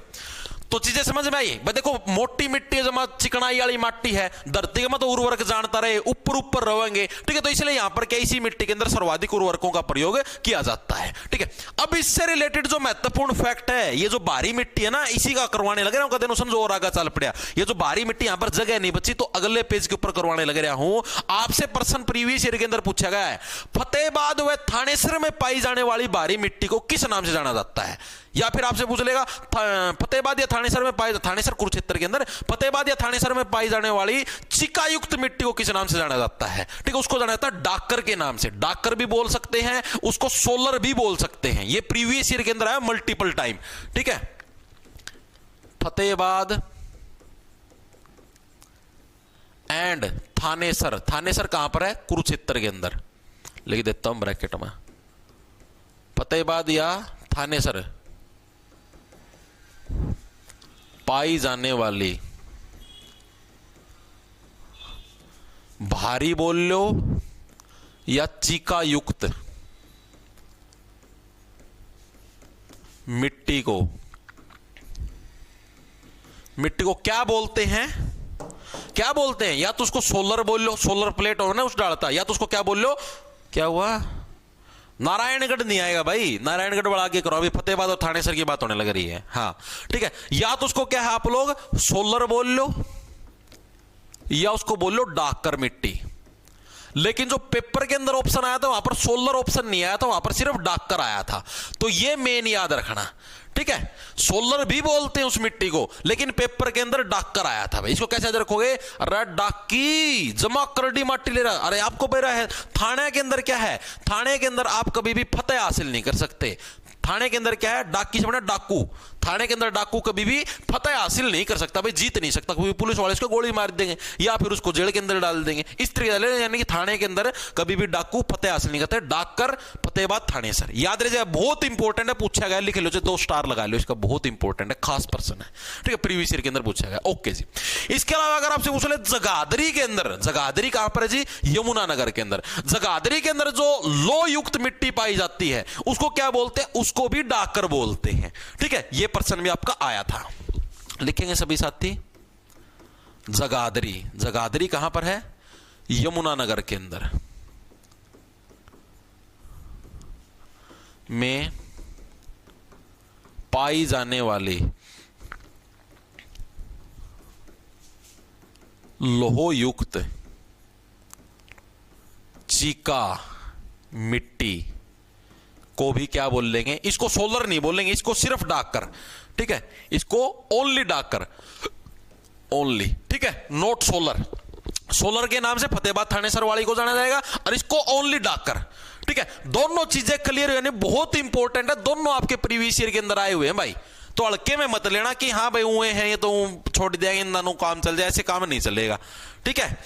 तो चीजें समझ में आई? भाई देखो मोटी मिट्टी जमा चिकनाई वाली माटी है, धरती में तो उर्वरक जानता रहे, ऊपर ऊपर रहेंगे, ठीक है। तो इसलिए यहां पर क्या इसी मिट्टी के अंदर सर्वाधिक उर्वरकों का प्रयोग किया जाता है, ठीक है। अब इससे रिलेटेड जो महत्वपूर्ण फैक्ट है, ये जो भारी मिट्टी है ना, इसी का करवाने लग रहा हूं, कहते समझो और आगे चल पड़ा। ये जो भारी मिट्टी यहां पर जगह नहीं बची, तो अगले पेज के ऊपर करवाने लग रहा हूं। आपसे प्रश्न प्रीवियस ईयर के अंदर पूछा गया है, फतेहाबाद व थानेसर में पाई जाने वाली भारी मिट्टी को किस नाम से जाना जाता है? या फिर आपसे पूछ लेगा फतेहाबाद या थानेसर में पाई, थानेसर कुरुक्षेत्र के अंदर, फतेहाबाद या थानेसर में पाई जाने वाली चिकायुक्त मिट्टी को किस नाम से जाना जाता है? ठीक है, उसको जाना जाता है डाकर के नाम से। डाकर भी बोल सकते हैं, उसको सोलर भी बोल सकते हैं। ये प्रीवियस ईयर के अंदर आया मल्टीपल टाइम, ठीक है। फतेहाबाद एंड थानेसर, थानेसर कहां पर है? कुरुक्षेत्र के अंदर। लिख देता हूं ब्रैकेट में, फतेहाबाद या थानेसर पाई जाने वाली, भारी बोल लो या चीका युक्त मिट्टी को क्या बोलते हैं? क्या बोलते हैं? या तो उसको सोलर बोल लो, सोलर प्लेट हो ना उस डालता, या तो उसको क्या बोल लो, क्या हुआ? नारायणगढ़ नहीं आएगा भाई, नारायणगढ़ बढ़ा के करो, अभी फतेहाबाद और थानेसर की बात होने लग रही है। हाँ ठीक है, या तो उसको क्या है आप लोग सोलर बोल लो या उसको बोल लो डाककर मिट्टी। लेकिन जो पेपर के अंदर ऑप्शन आया था वहां पर सोलर ऑप्शन नहीं आया था, वहां पर सिर्फ डाककर आया था। तो ये मेन याद रखना, ठीक है? सोलर भी बोलते हैं उस मिट्टी को, लेकिन पेपर के अंदर डाककर आया था भाई। इसको कैसे याद रखोगे? अरे डाकी जमा करडी माटी ले रहा, अरे आपको बेरा है थाने के अंदर क्या है? थाने के अंदर आप कभी भी फतेह हासिल नहीं कर सकते। थाने के अंदर क्या है? डाकी से बना डाकू। थाने के अंदर डाकू कभी भी फतेह हासिल नहीं कर सकता भाई, जीत नहीं सकता, क्योंकि पुलिस वाले उसको गोली मार देंगे या फिर उसको जेल के अंदर डाल देंगे। इस तरीके से यानी कि थाने के अंदर कभी भी डाकू फतेह हासिल नहीं करते। डाककर फतेहाबाद थानेसर याद रह जाए, बहुत इंपॉर्टेंट है, पूछा गया, लिख लो, 2 स्टार लगा लो, इसका बहुत इंपॉर्टेंट है, खास पर्सन है, ठीक है? प्रीवियस ईयर के अंदर पूछा गया। ओके जी। इसके अलावा अगर आपसे पूछ ले जगाधरी के अंदर, जगाधरी कहां पर है जी? यमुनानगर के अंदर। जगाधरी के अंदर जो लो युक्त मिट्टी पाई जाती है उसको क्या बोलते हैं? उसको भी डाककर बोलते हैं, ठीक है? ये पर्सन भी आपका आया था, लिखेंगे सभी साथी। जगाधरी, जगाधरी कहां पर है? यमुनानगर के अंदर में पाई जाने वाली लोहयुक्त चीका मिट्टी को भी क्या बोल लेंगे? इसको सोलर नहीं बोलेंगे, इसको सिर्फ डाककर, ठीक है? इसको ओनली डाककर, ओनली, ठीक है? Note solar. सोलर के नाम से फतेहाबाद थानेसर वाली को जाना जाएगा और इसको ओनली डाककर, ठीक है? दोनों चीजें क्लियर यानी बहुत इंपॉर्टेंट है, दोनों आपके प्रीवियस ईयर के अंदर आए हुए हैं भाई। तो हल्के में मत लेना कि हाँ भाई हुए हैं ये तो छोड़ देंगे, इन दोनों काम चल जाए, ऐसे काम नहीं चलेगा, ठीक है?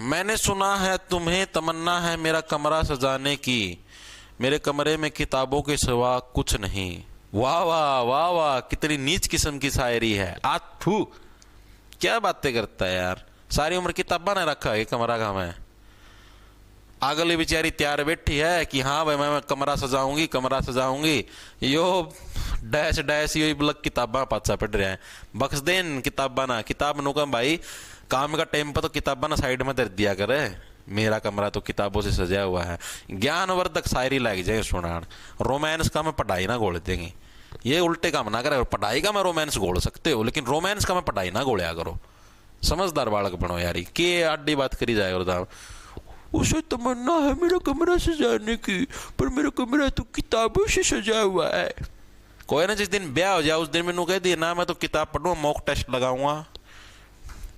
मैंने सुना है तुम्हें तमन्ना है मेरा कमरा सजाने की, मेरे कमरे में किताबों के सिवा कुछ नहीं। वाह वाह वाह वाह, कितनी नीच किस्म की शायरी है। आथू क्या बातें करता है यार, सारी उम्र किताबा ने रखा है कमरा का। मैं अगली बेचारी तैयार बैठी है कि हाँ भाई मैं कमरा सजाऊंगी, कमरा सजाऊंगी, यो डैश डैश यो बलक किताबा पाचा पढ़ रहा है। बख्श देन किताबा ना, किताब नो कम भाई, काम का टाइम पर तो किताबा ना साइड में धर दिया करे। मेरा कमरा तो किताबों से सजा हुआ है। ज्ञानवर्धक शायरी लग जाए सुनान, रोमांस का मैं पढ़ाई ना गोल देंगे। ये उल्टे काम ना करे, पढ़ाई का मैं रोमांस गोल सकते हो लेकिन रोमांस का मैं पढ़ाई ना गोलिया करो। समझदार बालक बनो यार, के आडी बात करी जाए। और उसे तमन्ना है मेरा कमरा सजाने की, पर मेरा कमरा तो किताबों से सजा हुआ है। कोई ना जिस दिन ब्याह हो जाए उस दिन मैंने कह दिया ना मैं तो किताब पढ़ूंगा, मॉक टेस्ट लगाऊंगा।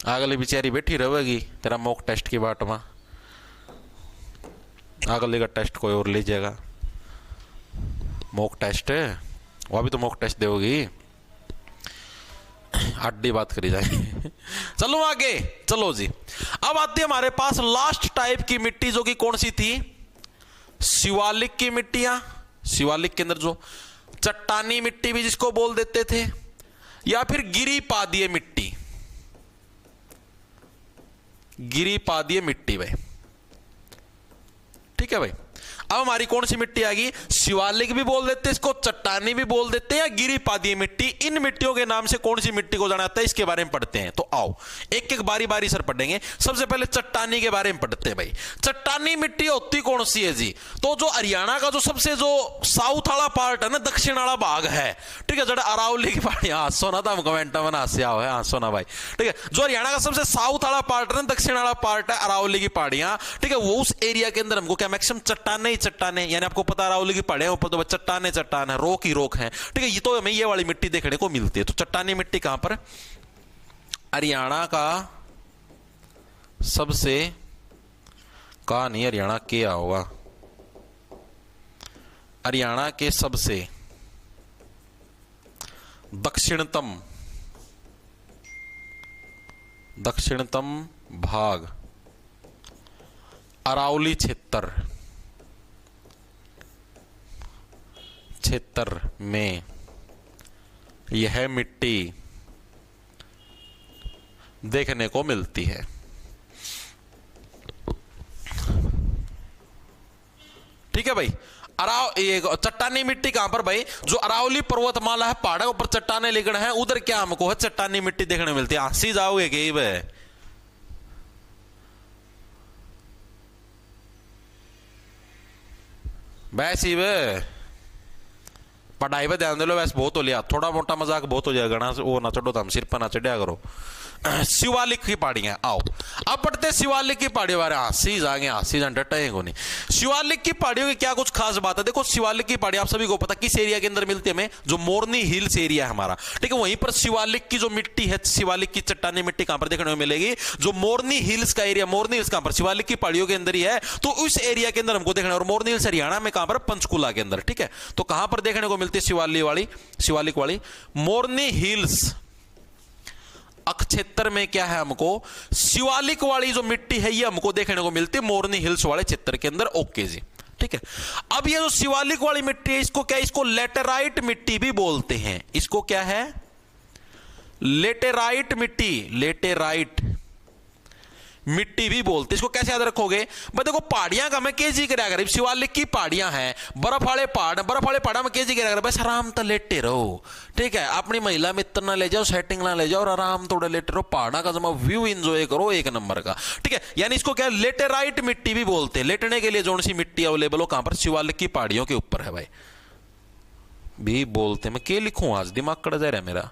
अगली बेचारी बैठी रहेगी तेरा मॉक टेस्ट की बाट में, अगले का टेस्ट कोई और लीजिएगा। मॉक टेस्ट है वह भी तो मॉक टेस्ट दोगी, हड्डी बात करी जाए। चलो आगे चलो जी। अब आती है हमारे पास लास्ट टाइप की मिट्टी जो कि कौन सी थी? शिवालिक की मिट्टियां। शिवालिक के अंदर जो चट्टानी मिट्टी भी जिसको बोल देते थे, या फिर गिरिपादीय मिट्टी। गिरिपादीय मिट्टी भाई, ठीक है भाई। अब हमारी कौन सी मिट्टी आएगी? शिवालिक भी बोल देते हैं इसको, चट्टानी भी बोल देते हैं, या गिरिपादीय मिट्टी। इन मिट्टियों के नाम से कौन सी मिट्टी को जाना जाता है इसके बारे में पढ़ते हैं। तो आओ एक एक बारी बारी सर पढ़ेंगे। सबसे पहले चट्टानी के बारे में पढ़ते हैं भाई। चट्टानी मिट्टी होती कौन सी है जी? तो जो हरियाणा का जो सबसे जो साउथ वाला पार्ट है ना, दक्षिण वाला भाग है, ठीक है, जो अरावली की पहाड़ी, हाँ सोना था कमेंट में ना से आओ है, हाँ सोना भाई, ठीक है। जो हरियाणा का सबसे साउथ वाला पार्ट है ना, दक्षिण वाला पार्ट है अरावली की पहाड़ियां, ठीक है, वो उस एरिया के अंदर हमको क्या मैक्सिमम चट्टाने ही चट्टाने, यानी आपको पता अरावली की पहाड़ियां ऊपर तो चट्टाने चट्टान है, रोक ही रोक है, ठीक है। ये तो हमें ये वाली मिट्टी देखने को मिलती है। तो चट्टानी मिट्टी कहां पर? हरियाणा का सबसे, कहा नहीं हरियाणा क्या होगा, हरियाणा के सबसे दक्षिणतम भाग अरावली क्षेत्र क्षेत्र में यह मिट्टी देखने को मिलती है। ठीक है भाई। ये चट्टानी मिट्टी कहां पर भाई? जो अरावली पर्वतमाला है, पहाड़ों पर चट्टाने लिगड़ है, उधर क्या हमको है चट्टानी मिट्टी देखने मिलती है। हंसी जाओगे कि भाई वैसे ही पढ़ाई पे ध्यान दे लो। वैसे बहुत हो लिया, थोड़ा मोटा मजाक बहुत हो जाएगा ना, वो ना चढ़ो, हम सिर पर ना चढ़िया करो। शिवालिक की पहाड़ियां, आओ अब पढ़ते शिवालिक की पहाड़ियों बारे। हंसी जाएंगे, हंसी जान डटेंगे नहीं। शिवालिक की पहाड़ियों की क्या कुछ खास बात है? देखो शिवालिक की पहाड़ी आप सभी को पता किस एरिया के अंदर मिलती है हमें? जो मोरनी हिल्स एरिया है हमारा, ठीक है, वहीं पर शिवालिक की जो मिट्टी है, शिवालिक की चट्टानी मिट्टी कहां पर देखने को मिलेगी? जो मोरनी हिल्स का एरिया, मोरनी हिल्स कहां पर? शिवालिक की पहाड़ियों के अंदर ही है, तो उस एरिया के अंदर हमको देखना है। और मोरनी हिल्स हरियाणा में कहां पर? पंचकुला के अंदर। ठीक है, तो कहां पर देखने को मिलती है शिवालिक वाली मोरनी हिल्स क्षेत्र में? क्या है हमको? शिवालिक वाली जो मिट्टी है ये हमको देखने को मिलती है मोरनी हिल्स वाले क्षेत्र के अंदर। ओके जी, ठीक है। अब ये जो शिवालिक वाली मिट्टी है, इसको क्या? इसको लेटेराइट मिट्टी भी बोलते हैं। इसको क्या है? लेटेराइट मिट्टी, लेटेराइट मिट्टी भी बोलते। इसको कैसे याद रखोगे भाई? देखो पहाड़ियां का मैं केजी कराया कर, शिवालिक की पहाड़ियां हैं, बर्फ वाले पहाड़ में केजी कराया कर, बस आराम तो लेटे रहो। ठीक है, अपनी महिला मित्र ना ले जाओ, सेटिंग ना ले जाओ, और आराम थोड़ा लेटे रहो, पहाड़ा का जमा व्यू एंजॉय करो एक नंबर का। ठीक है, यानी इसको क्या लेटेराइट मिट्टी भी बोलते हैं। लेटने के लिए जो सी मिट्टी अवेलेबल हो कहां पर? शिवालिक की पहाड़ियों के ऊपर है भाई, भी बोलते। मैं क्या लिखूं आज, दिमाग कड़ जा रहा है मेरा।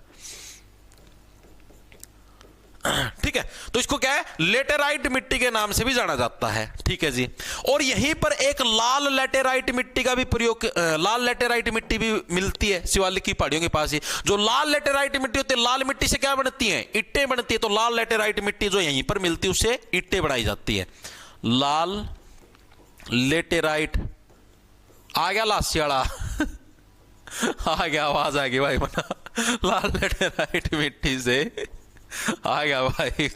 ठीक है, तो इसको क्या है? लेटेराइट मिट्टी के नाम से भी जाना जाता है। ठीक है जी। और यहीं पर एक लाल लेटेराइट मिट्टी का भी प्रयोग, लाल लेटेराइट मिट्टी भी मिलती है शिवालिक की पहाड़ियों के पास ही। जो लाल लेटेराइट मिट्टी होती है, लाल मिट्टी से क्या बनती है? ईंटें बनती है। तो लाल लेटेराइट मिट्टी जो यहीं पर मिलती है उससे ईंटें बनाई जाती है। लाल लेटेराइट आ गया, लासियाड़ा आ गया, आवाज आ गई भाई बना। लाल लेटेराइट मिट्टी से आ गया भाई,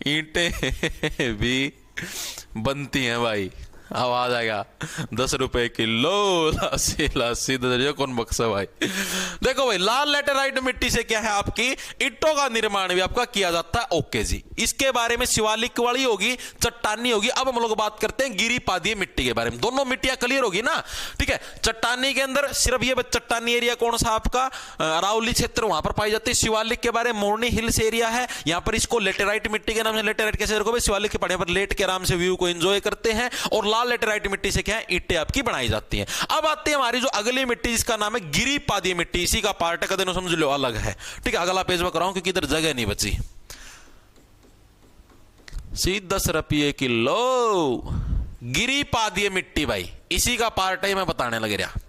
ईंटें भी बनती हैं भाई, आवाज आएगा। 10 रुपए किलो लासी, लासी 10 कौन बक्सा भाई। देखो भाई, लाल लेटेराइट मिट्टी से क्या है? आपकी ईंटों का निर्माण भी आपका किया जाता है। ओके जी, इसके बारे में शिवालिक वाली होगी, चट्टानी होगी। अब हम लोग बात करते हैं गिरिपादीय मिट्टी के बारे में। दोनों मिट्टियां क्लियर होगी ना? ठीक है, चट्टानी के अंदर सिर्फ ये चट्टानी एरिया कौन सा आपका? अरावली क्षेत्र, वहां पर पाई जाती है। शिवालिक के बारे में मोरनी हिल्स एरिया है, यहां पर इसको लेटेराइट मिट्टी के नाम से। लेटेराइट कैसे रखो भाई? शिवालिक के पहाड़ियों पर लेट के आराम से व्यू को एंजॉय करते हैं। और लाल लेटेराइट मिट्टी से क्या है? ईंटें आपकी बनाई जाती हैं। अब आती है हमारी जो अगली मिट्टी, जिसका नाम है गिरिपादीय मिट्टी। इसी का पार्ट का दिन समझ लो अलग है। ठीक है, अगला पेज में कराऊं क्योंकि इधर जगह नहीं बची। सीधा 10 रुपये किलो गिरिपादीय मिट्टी भाई, इसी का पार्ट है मैं बताने लग रहा।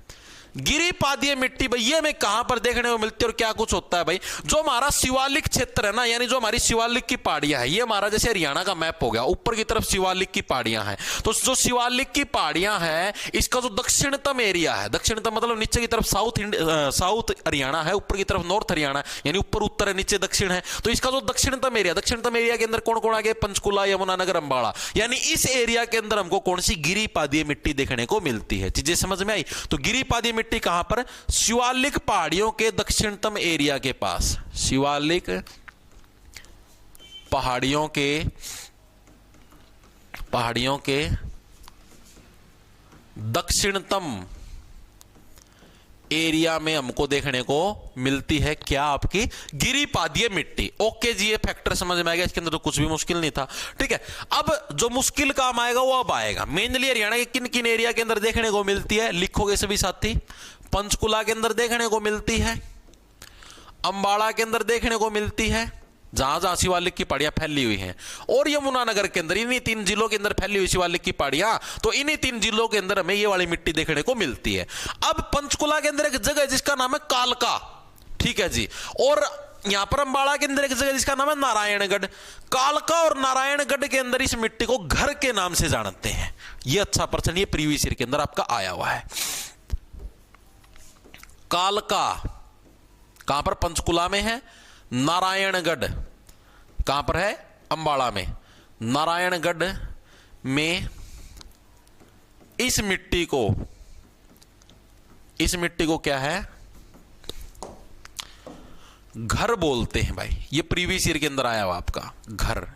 गिरिपादीय मिट्टी भाई ये में कहां पर देखने को मिलती है और क्या कुछ होता है भाई? जो हमारा शिवालिक क्षेत्र है ना, यानी जो हमारी शिवालिक की पहाड़ियां है, ये हमारा जैसे हरियाणा का मैप हो गया, ऊपर की तरफ शिवालिक की पहाड़ियां हैं। तो जो शिवालिक की पहाड़ियां हैं, इसका जो दक्षिणतम एरिया है, दक्षिणतम मतलब नीचे की तरफ साउथ हरियाणा है, ऊपर की तरफ नॉर्थ हरियाणा, यानी ऊपर उत्तर है, नीचे दक्षिण है। तो इसका जो दक्षिणतम एरिया के अंदर कौन कौन आ गया? पंचकुला, यमुनानगर, अंबाला। यानी इस एरिया के अंदर हमको कौन सी? गिरिपादीय मिट्टी देखने को मिलती है। चीजें समझ में आई? तो गिरिपादीय मिट्टी कहां पर? शिवालिक पहाड़ियों के दक्षिणतम एरिया के पास। शिवालिक पहाड़ियों के दक्षिणतम एरिया में हमको देखने को मिलती है क्या? आपकी गिरिपादीय मिट्टी। ओके जी, ये फैक्टर समझ में आ गया, इसके अंदर तो कुछ भी मुश्किल नहीं था। ठीक है, अब जो मुश्किल काम आएगा वो अब आएगा। मेनली हरियाणा के किन किन एरिया के अंदर देखने को मिलती है? लिखोगे सभी साथी। पंचकुला के अंदर देखने को मिलती है, अंबाला के अंदर देखने को मिलती है, जहां जहां शिवालिक की पहाड़ियां फैली हुई हैं, और यमुनानगर के अंदर, इन्हीं 3 जिलों के अंदर फैली हुई शिवालिक की पहाड़ियां। तो इन्हीं 3 जिलों के अंदर हमें ये वाली मिट्टी देखने को मिलती है। अब पंचकुला के अंदर एक जगह है जिसका नाम है कालका। ठीक है जी, और यहां पर अंबाला के अंदर एक जगह जिसका नाम है नारायणगढ़। कालका और नारायणगढ़ के अंदर इस मिट्टी को घर के नाम से जानते हैं। यह अच्छा प्रश्न, ये प्रीवियस ईयर के अंदर आपका आया हुआ है। कालका कहां पर? पंचकुला में है। नारायणगढ़ कहां पर है? अंबाला में। नारायणगढ़ में इस मिट्टी को इस मिट्टी को क्या है, घर बोलते हैं भाई। ये प्रीवियस ईयर के अंदर आया हुआ आपका, घर,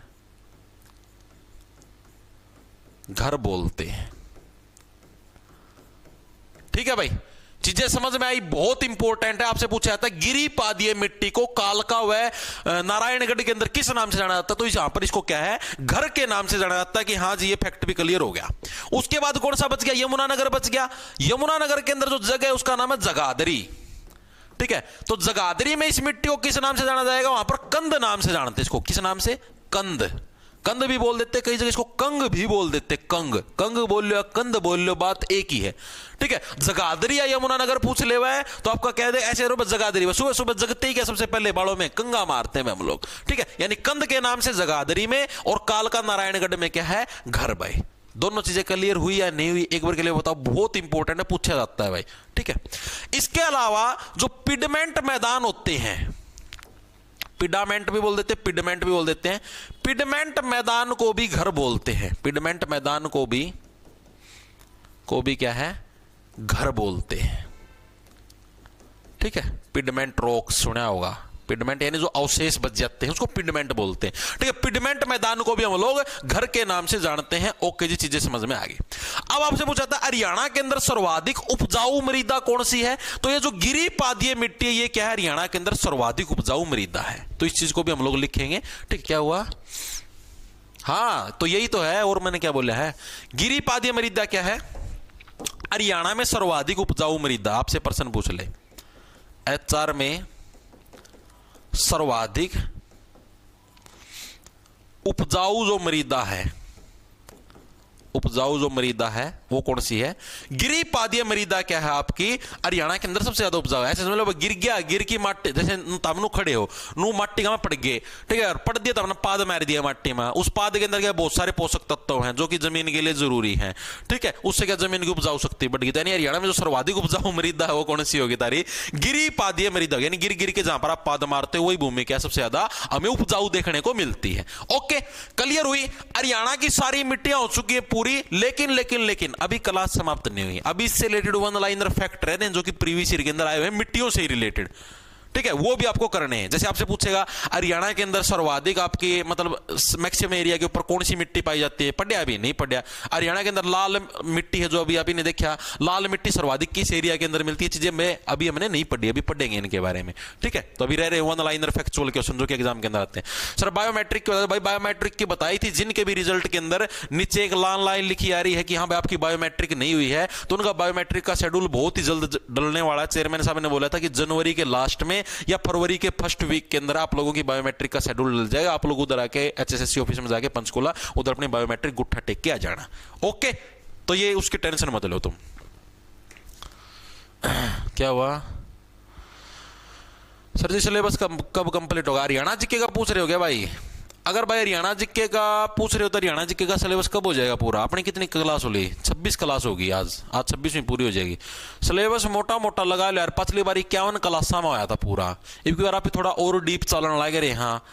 घर बोलते हैं। ठीक है भाई, चीजें समझ में आई, बहुत इंपॉर्टेंट है। आपसे पूछा जाता है गिरिपादीय मिट्टी को कालका व नारायणगढ़ के अंदर किस नाम से जाना जाता है, तो यहां पर इसको क्या है, घर के नाम से जाना जाता है। कि हाँ जी, ये फैक्ट भी क्लियर हो गया। उसके बाद कौन सा बच गया, यमुनानगर बच गया। यमुनानगर के अंदर जो जगह है उसका नाम है जगाधरी। ठीक है, तो जगाधरी में इस मिट्टी को किस नाम से जाना जाएगा, वहां पर कंद नाम से जानते हैं इसको। किस नाम से, कंद, कंद भी बोल देते, कई जगह इसको कंग भी बोल देते। कंग, कंग बोल लो, कंद बोल लो, बात एक ही है। ठीक है, जगाधरी या यमुनानगर पूछ ले हुआ है तो आपका कह दे ऐसे बस जगाधरी, सुबह सुबह जगते ही क्या सबसे पहले बालों में कंगा मारते हैं हम लोग। ठीक है, यानी कंद के नाम से जगाधरी में, और कालका नारायणगढ़ में क्या है, घर भाई। दोनों चीजें क्लियर हुई या नहीं हुई, एक बार के लिए बताओ, बहुत इंपॉर्टेंट है, पूछा जाता है भाई। ठीक है, इसके अलावा जो पिडमेंट मैदान होते हैं, पिडामेंट भी बोल देते हैं, पिडमेंट भी बोल देते हैं, पिडमेंट मैदान को भी घर बोलते हैं। पिडमेंट मैदान को भी क्या है, घर बोलते हैं। ठीक है, पिडमेंट रॉक्स सुना होगा, पिडमेंट यानी जो अवशेष बच जाते हैं उसको पिडमेंट बोलते हैं। ठीक है, पिडमेंट मैदान को भी हम लोग घर के नाम से जानते हैं। ओके जी, चीजें समझ में आ गई। अब आपसे पूछा था हरियाणा के अंदर सर्वाधिक उपजाऊ मृदा कौन सी है, तो ये जो गिरिपादीय मिट्टी है ये क्या है, हरियाणा के अंदर सर्वाधिक उपजाऊ मृदा है। तो इस चीज को भी हम लोग लिखेंगे। ठीक, क्या हुआ, हाँ तो यही तो है, और मैंने क्या बोला है, गिरिपादीय मृदा क्या है, हरियाणा में सर्वाधिक उपजाऊ मृदा। आपसे प्रश्न पूछ ले, HR में सर्वाधिक उपजाऊ जो मृदा है, उपजाऊ जो मृदा है वो कौन सी है, गिरिपादीय मृदा क्या है आपकी, हरियाणा के अंदर सबसे ज्यादा उपजाऊ है। ऐसे समझ लो, गिर गया, गिर की माटी, जैसे तमनु खड़े हो, नू माटी का पड़ गए, ठीक है, और पड़ दिया तमने पाद मार दिया माटी में, उस पाद के अंदर क्या बहुत सारे पोषक तत्व हैं जो कि जमीन के लिए जरूरी हैं। ठीक है, उससे क्या जमीन की उपजाऊ शक्ति बढ़ गई। यानी हरियाणा में जो सर्वाधिक उपजाऊ मृदा है वो कौन सी होगी तारी, गिरिपादीय मृदा। यानी गिर गिर के जहां पर आप पाद मारते हो वही भूमि क्या सबसे ज्यादा हमें उपजाऊ देखने को मिलती है। ओके, क्लियर हुई। हरियाणा की सारी मिट्टियां हो चुकी है पूरी, लेकिन अभी क्लास समाप्त नहीं हुई। अभी इससे रिलेटेड वन लाइनर फैक्ट रहे जो कि प्रीवियस ईयर के अंदर आए हुए हैं मिट्टियों से ही रिलेटेड। ठीक है, वो भी आपको करने हैं। जैसे आपसे पूछेगा हरियाणा के अंदर सर्वाधिक आपके मतलब मैक्सिमम एरिया के ऊपर कौन सी मिट्टी पाई जाती है, पढ़िया भी नहीं पढ़िया। हरियाणा के अंदर लाल मिट्टी है जो अभी आपने देखा, लाल मिट्टी सर्वाधिक किस एरिया के अंदर मिलती है, चीजें में अभी हमने नहीं पढ़ी, अभी पढ़ेंगे इनके बारे में। ठीक है, तो अभी रह रहे वन लाइनर फैक्चुअल क्वेश्चन जो कि एग्जाम के अंदर आते हैं। सर बायोमेट्रिक की, भाई बायोमेट्रिक की बताई थी, जिनके भी रिजल्ट के अंदर नीचे एक लाल लाइन लिखी आ रही है कि हाँ भाई आपकी बायोमेट्रिक नहीं हुई है, तो उनका बायोमेट्रिक का शेड्यूल बहुत ही जल्द डलने वाला है। चेयरमैन साहब ने बोला था कि जनवरी के लास्ट में या फरवरी के फर्स्ट वीक के अंदर आप लोगों की बायोमेट्रिक का शेड्यूल डल जाएगा। आप लोग उधर आके HSSC ऑफिस में जाके पंचकुला उधर अपनी बायोमेट्रिक गुट्ठा टेक के आ जाना। ओके, तो ये उसकी टेंशन मत लो तुम। क्या हुआ सर जी, सिलेबस कब कंप्लीट होगा? हरियाणा जीके का पूछ रहे हो क्या भाई? अगर भाई हरियाणा जीके का पूछ रहे हो तो हरियाणा जीके का सिलेबस कब हो जाएगा पूरा? अपनी कितनी क्लास होगी? 26 क्लास होगी। आज 26वीं पूरी हो जाएगी। सिलेबस मोटा मोटा लगा लो यार, पिछली बार 51 क्लासा में आया था पूरा, एक बार आप थोड़ा और डीप चलन लगे रहे। हाँ,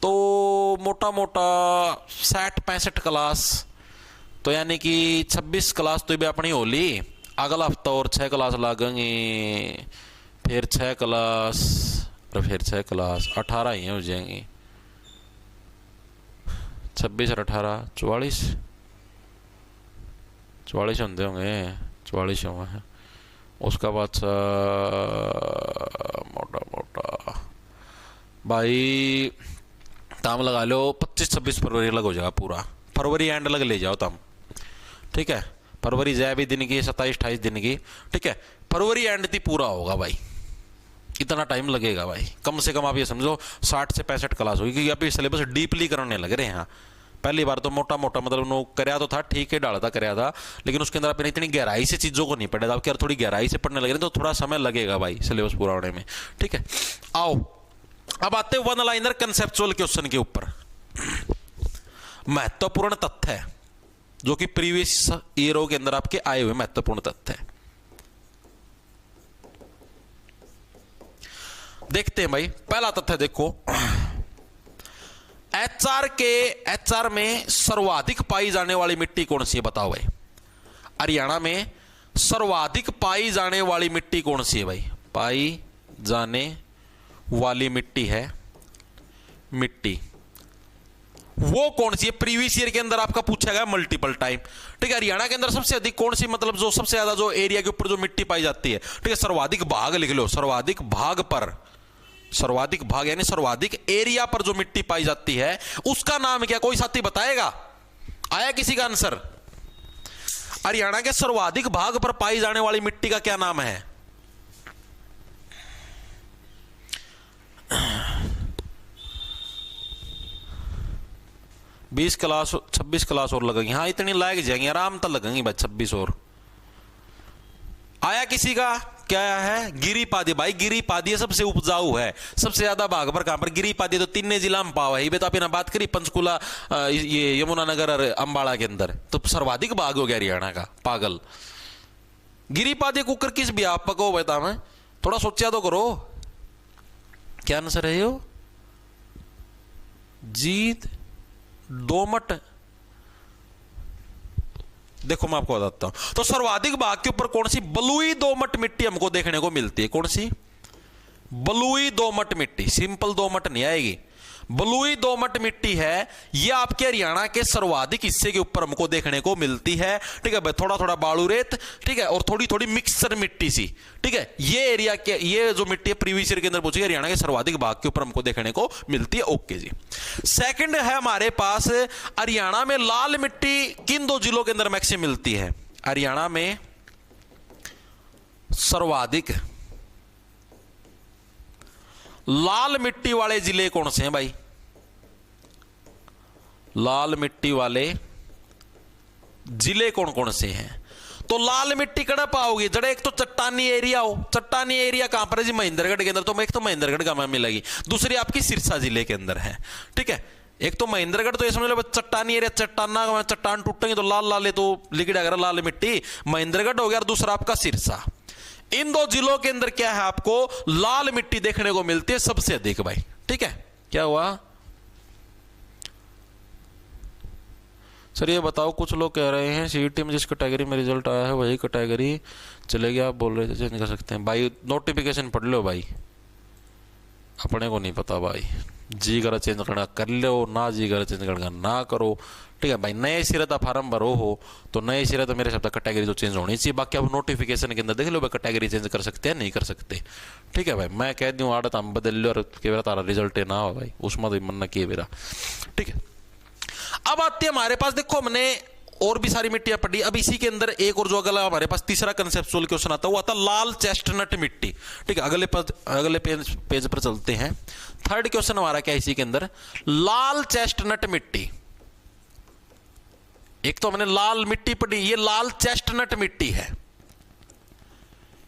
तो मोटा मोटा 60-65 क्लास, तो यानी कि 26 क्लास तो भी अपनी होली। अगला हफ्ता और 6 क्लास लागेंगे, फिर 6 क्लास और फिर 6 क्लास, 18 ही हो जाएंगी। 26 और 18 44 होंगे, 44 होंगे। उसका बाद मोटा मोटा भाई ताम लगा लो 25-26 फरवरी लग हो जाएगा पूरा। फरवरी एंड लग ले जाओ तम। ठीक है, फरवरी जाए भी दिन की 27-28 दिन की। ठीक है, फरवरी एंड थी पूरा होगा भाई, इतना टाइम लगेगा भाई। कम से कम आप ये समझो 60 से 65 क्लास होगी, क्योंकि आप ये सिलेबस डीपली करने लग रहे हैं। पहली बार तो मोटा मोटा मतलब नो कराया तो था, ठीक है डाला था कराया था, लेकिन उसके अंदर आपने इतनी गहराई से चीज़ों को नहीं पढ़ा था। आप यार थोड़ी गहराई से पढ़ने लगे तो थोड़ा समय लगेगा भाई सिलेबस पूरा होने में। ठीक है, आओ अब आते हैं वन लाइनर कंसेप्चुअल क्वेश्चन के ऊपर। महत्वपूर्ण तथ्य है जो कि प्रीवियस ईयरों के अंदर आपके आए हुए महत्वपूर्ण तथ्य है। देखते हैं भाई, पहला तथ्य देखो, HR में सर्वाधिक पाई जाने वाली मिट्टी कौन सी है? बताओ भाई। हरियाणा में सर्वाधिक पाई जाने वाली मिट्टी कौन सी है भाई? पाई जाने वाली मिट्टी है, मिट्टी वो कौन सी है? प्रीवियस ईयर के अंदर आपका पूछा गया मल्टीपल टाइम। ठीक है, हरियाणा के अंदर सबसे अधिक कौन सी, मतलब जो सबसे ज्यादा जो एरिया के ऊपर जो मिट्टी पाई जाती है, ठीक है, सर्वाधिक भाग लिख लो, सर्वाधिक भाग पर, सर्वाधिक भाग यानी सर्वाधिक एरिया पर जो मिट्टी पाई जाती है उसका नाम क्या? कोई साथी बताएगा? आया किसी का आंसर? हरियाणा के सर्वाधिक भाग पर पाई जाने वाली मिट्टी का क्या नाम है? बीस क्लास 26 क्लास और लगेंगी। हाँ, इतनी लायक जाएंगी, आराम तो लगेंगी भाई 26 और। आया किसी का? क्या है? गिरिपादी भाई, गिरिपादी सबसे उपजाऊ है, सबसे ज्यादा भाग पर। कहां पर? गिरिपादी तो तीन जिला में पावा है। तो आपने बात करी पंचकुला, ये यमुनानगर और अंबाला के अंदर, तो सर्वाधिक भाग हो गया हरियाणा का। पागल, गिरिपादी कुकर किस व्यापक हो बता, मैं थोड़ा सोचा तो करो। क्या आंसर है? यो जीत दोमट। देखो मैं आपको बताता हूं, तो सर्वाधिक भाग के ऊपर कौन सी? बलुई दोमट मिट्टी हमको देखने को मिलती है। कौन सी? बलुई दोमट मिट्टी, सिंपल दोमट नहीं आएगी। बलुई दोमट मिट्टी है, यह आपके हरियाणा के सर्वाधिक हिस्से के ऊपर हमको देखने को मिलती है। ठीक है भाई, थोड़ा थोड़ा बालू रेत, ठीक है, और थोड़ी थोड़ी मिक्सर मिट्टी सी। ठीक है, ये एरिया के, ये जो मिट्टी है प्रीवियस ईयर के अंदर पूछी, हरियाणा के सर्वाधिक भाग के ऊपर हमको देखने को मिलती है। ओके जी। सेकंड है हमारे पास, हरियाणा में लाल मिट्टी किन दो जिलों के अंदर मैक्सिमम मिलती है? हरियाणा में सर्वाधिक लाल मिट्टी वाले जिले कौन से हैं भाई? लाल मिट्टी वाले जिले कौन कौन से हैं? तो लाल मिट्टी कहां पाओगे? जरा एक तो चट्टानी एरिया हो, चट्टानी एरिया कहां पर है जी? महेंद्रगढ़ के अंदर। तो एक तो महेंद्रगढ़ का मिलेगी, दूसरी आपकी सिरसा जिले के अंदर है। ठीक है, एक तो महेंद्रगढ़, तो ये समझ लो चट्टानी एरिया, चट्टाना, चट्टान टूटेंगे तो लाल लाल, तो लिक्विड अगर लाल मिट्टी महेंद्रगढ़ हो गया, और दूसरा आपका सिरसा। इन दो जिलों के अंदर क्या है? आपको लाल मिट्टी देखने को मिलती है सबसे अधिक भाई। ठीक है, क्या हुआ सर? ये बताओ, कुछ लोग कह रहे हैं सीईटी में जिस कैटेगरी में रिजल्ट आया है वही कैटेगरी चलेगी, आप बोल रहे थे चेंज कर सकते हैं। भाई नोटिफिकेशन पढ़ लो भाई, अपने को नहीं पता भाई। जी करा चेंज करना कर लो, ना जी करा चेंज करना ना करो। ठीक है भाई, नए सिरे का फार्म भरो हो तो नए सिरे तो मेरे हिसाब से कैटेगरी जो चेंज होनी चाहिए। बाकी आप नोटिफिकेशन के अंदर देख लो भाई, कैटेगरी चेंज कर सकते हैं नहीं कर सकते। ठीक है भाई, मैं कह दूं आदत हम बदल लो और के तारा रिजल्ट ना हो भाई, उसमें तो मन किए मेरा। ठीक है, अब आती है हमारे पास, देखो हमने और भी सारी मिट्टियां पढ़ी। अब इसी के अंदर एक और जो अगला हमारे पास तीसरा कंसेप्चुअल क्वेश्चन आता है, वो आता लाल चेस्टनट मिट्टी। ठीक है, अगले पेज पर चलते हैं। थर्ड क्वेश्चन हमारा क्या है इसी के अंदर? लाल चेस्टनट मिट्टी। एक तो हमने लाल मिट्टी पढ़ी, ये लाल चेस्टनट मिट्टी है,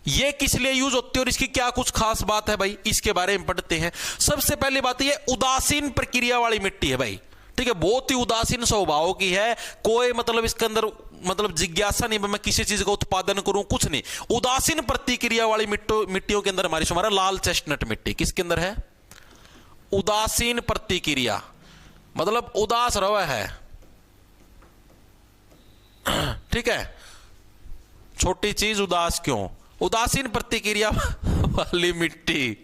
ये किस लिए यूज होती है और इसकी क्या कुछ खास बात है भाई, इसके बारे में पढ़ते हैं। सबसे पहली बात, ये उदासीन प्रक्रिया वाली मिट्टी है भाई। ठीक है, बहुत ही उदासीन स्वभाव की है, कोई मतलब इसके अंदर मतलब जिज्ञासा नहीं मैं किसी चीज का उत्पादन करूं, कुछ नहीं। उदासीन प्रतिक्रिया वाली मिट्टियों के अंदर हमारा लाल चेस्टनट मिट्टी किसके अंदर है? उदासीन प्रतिक्रिया, मतलब उदास रवा है। ठीक है, छोटी चीज उदास क्यों? उदासीन प्रतिक्रिया वाली मिट्टी।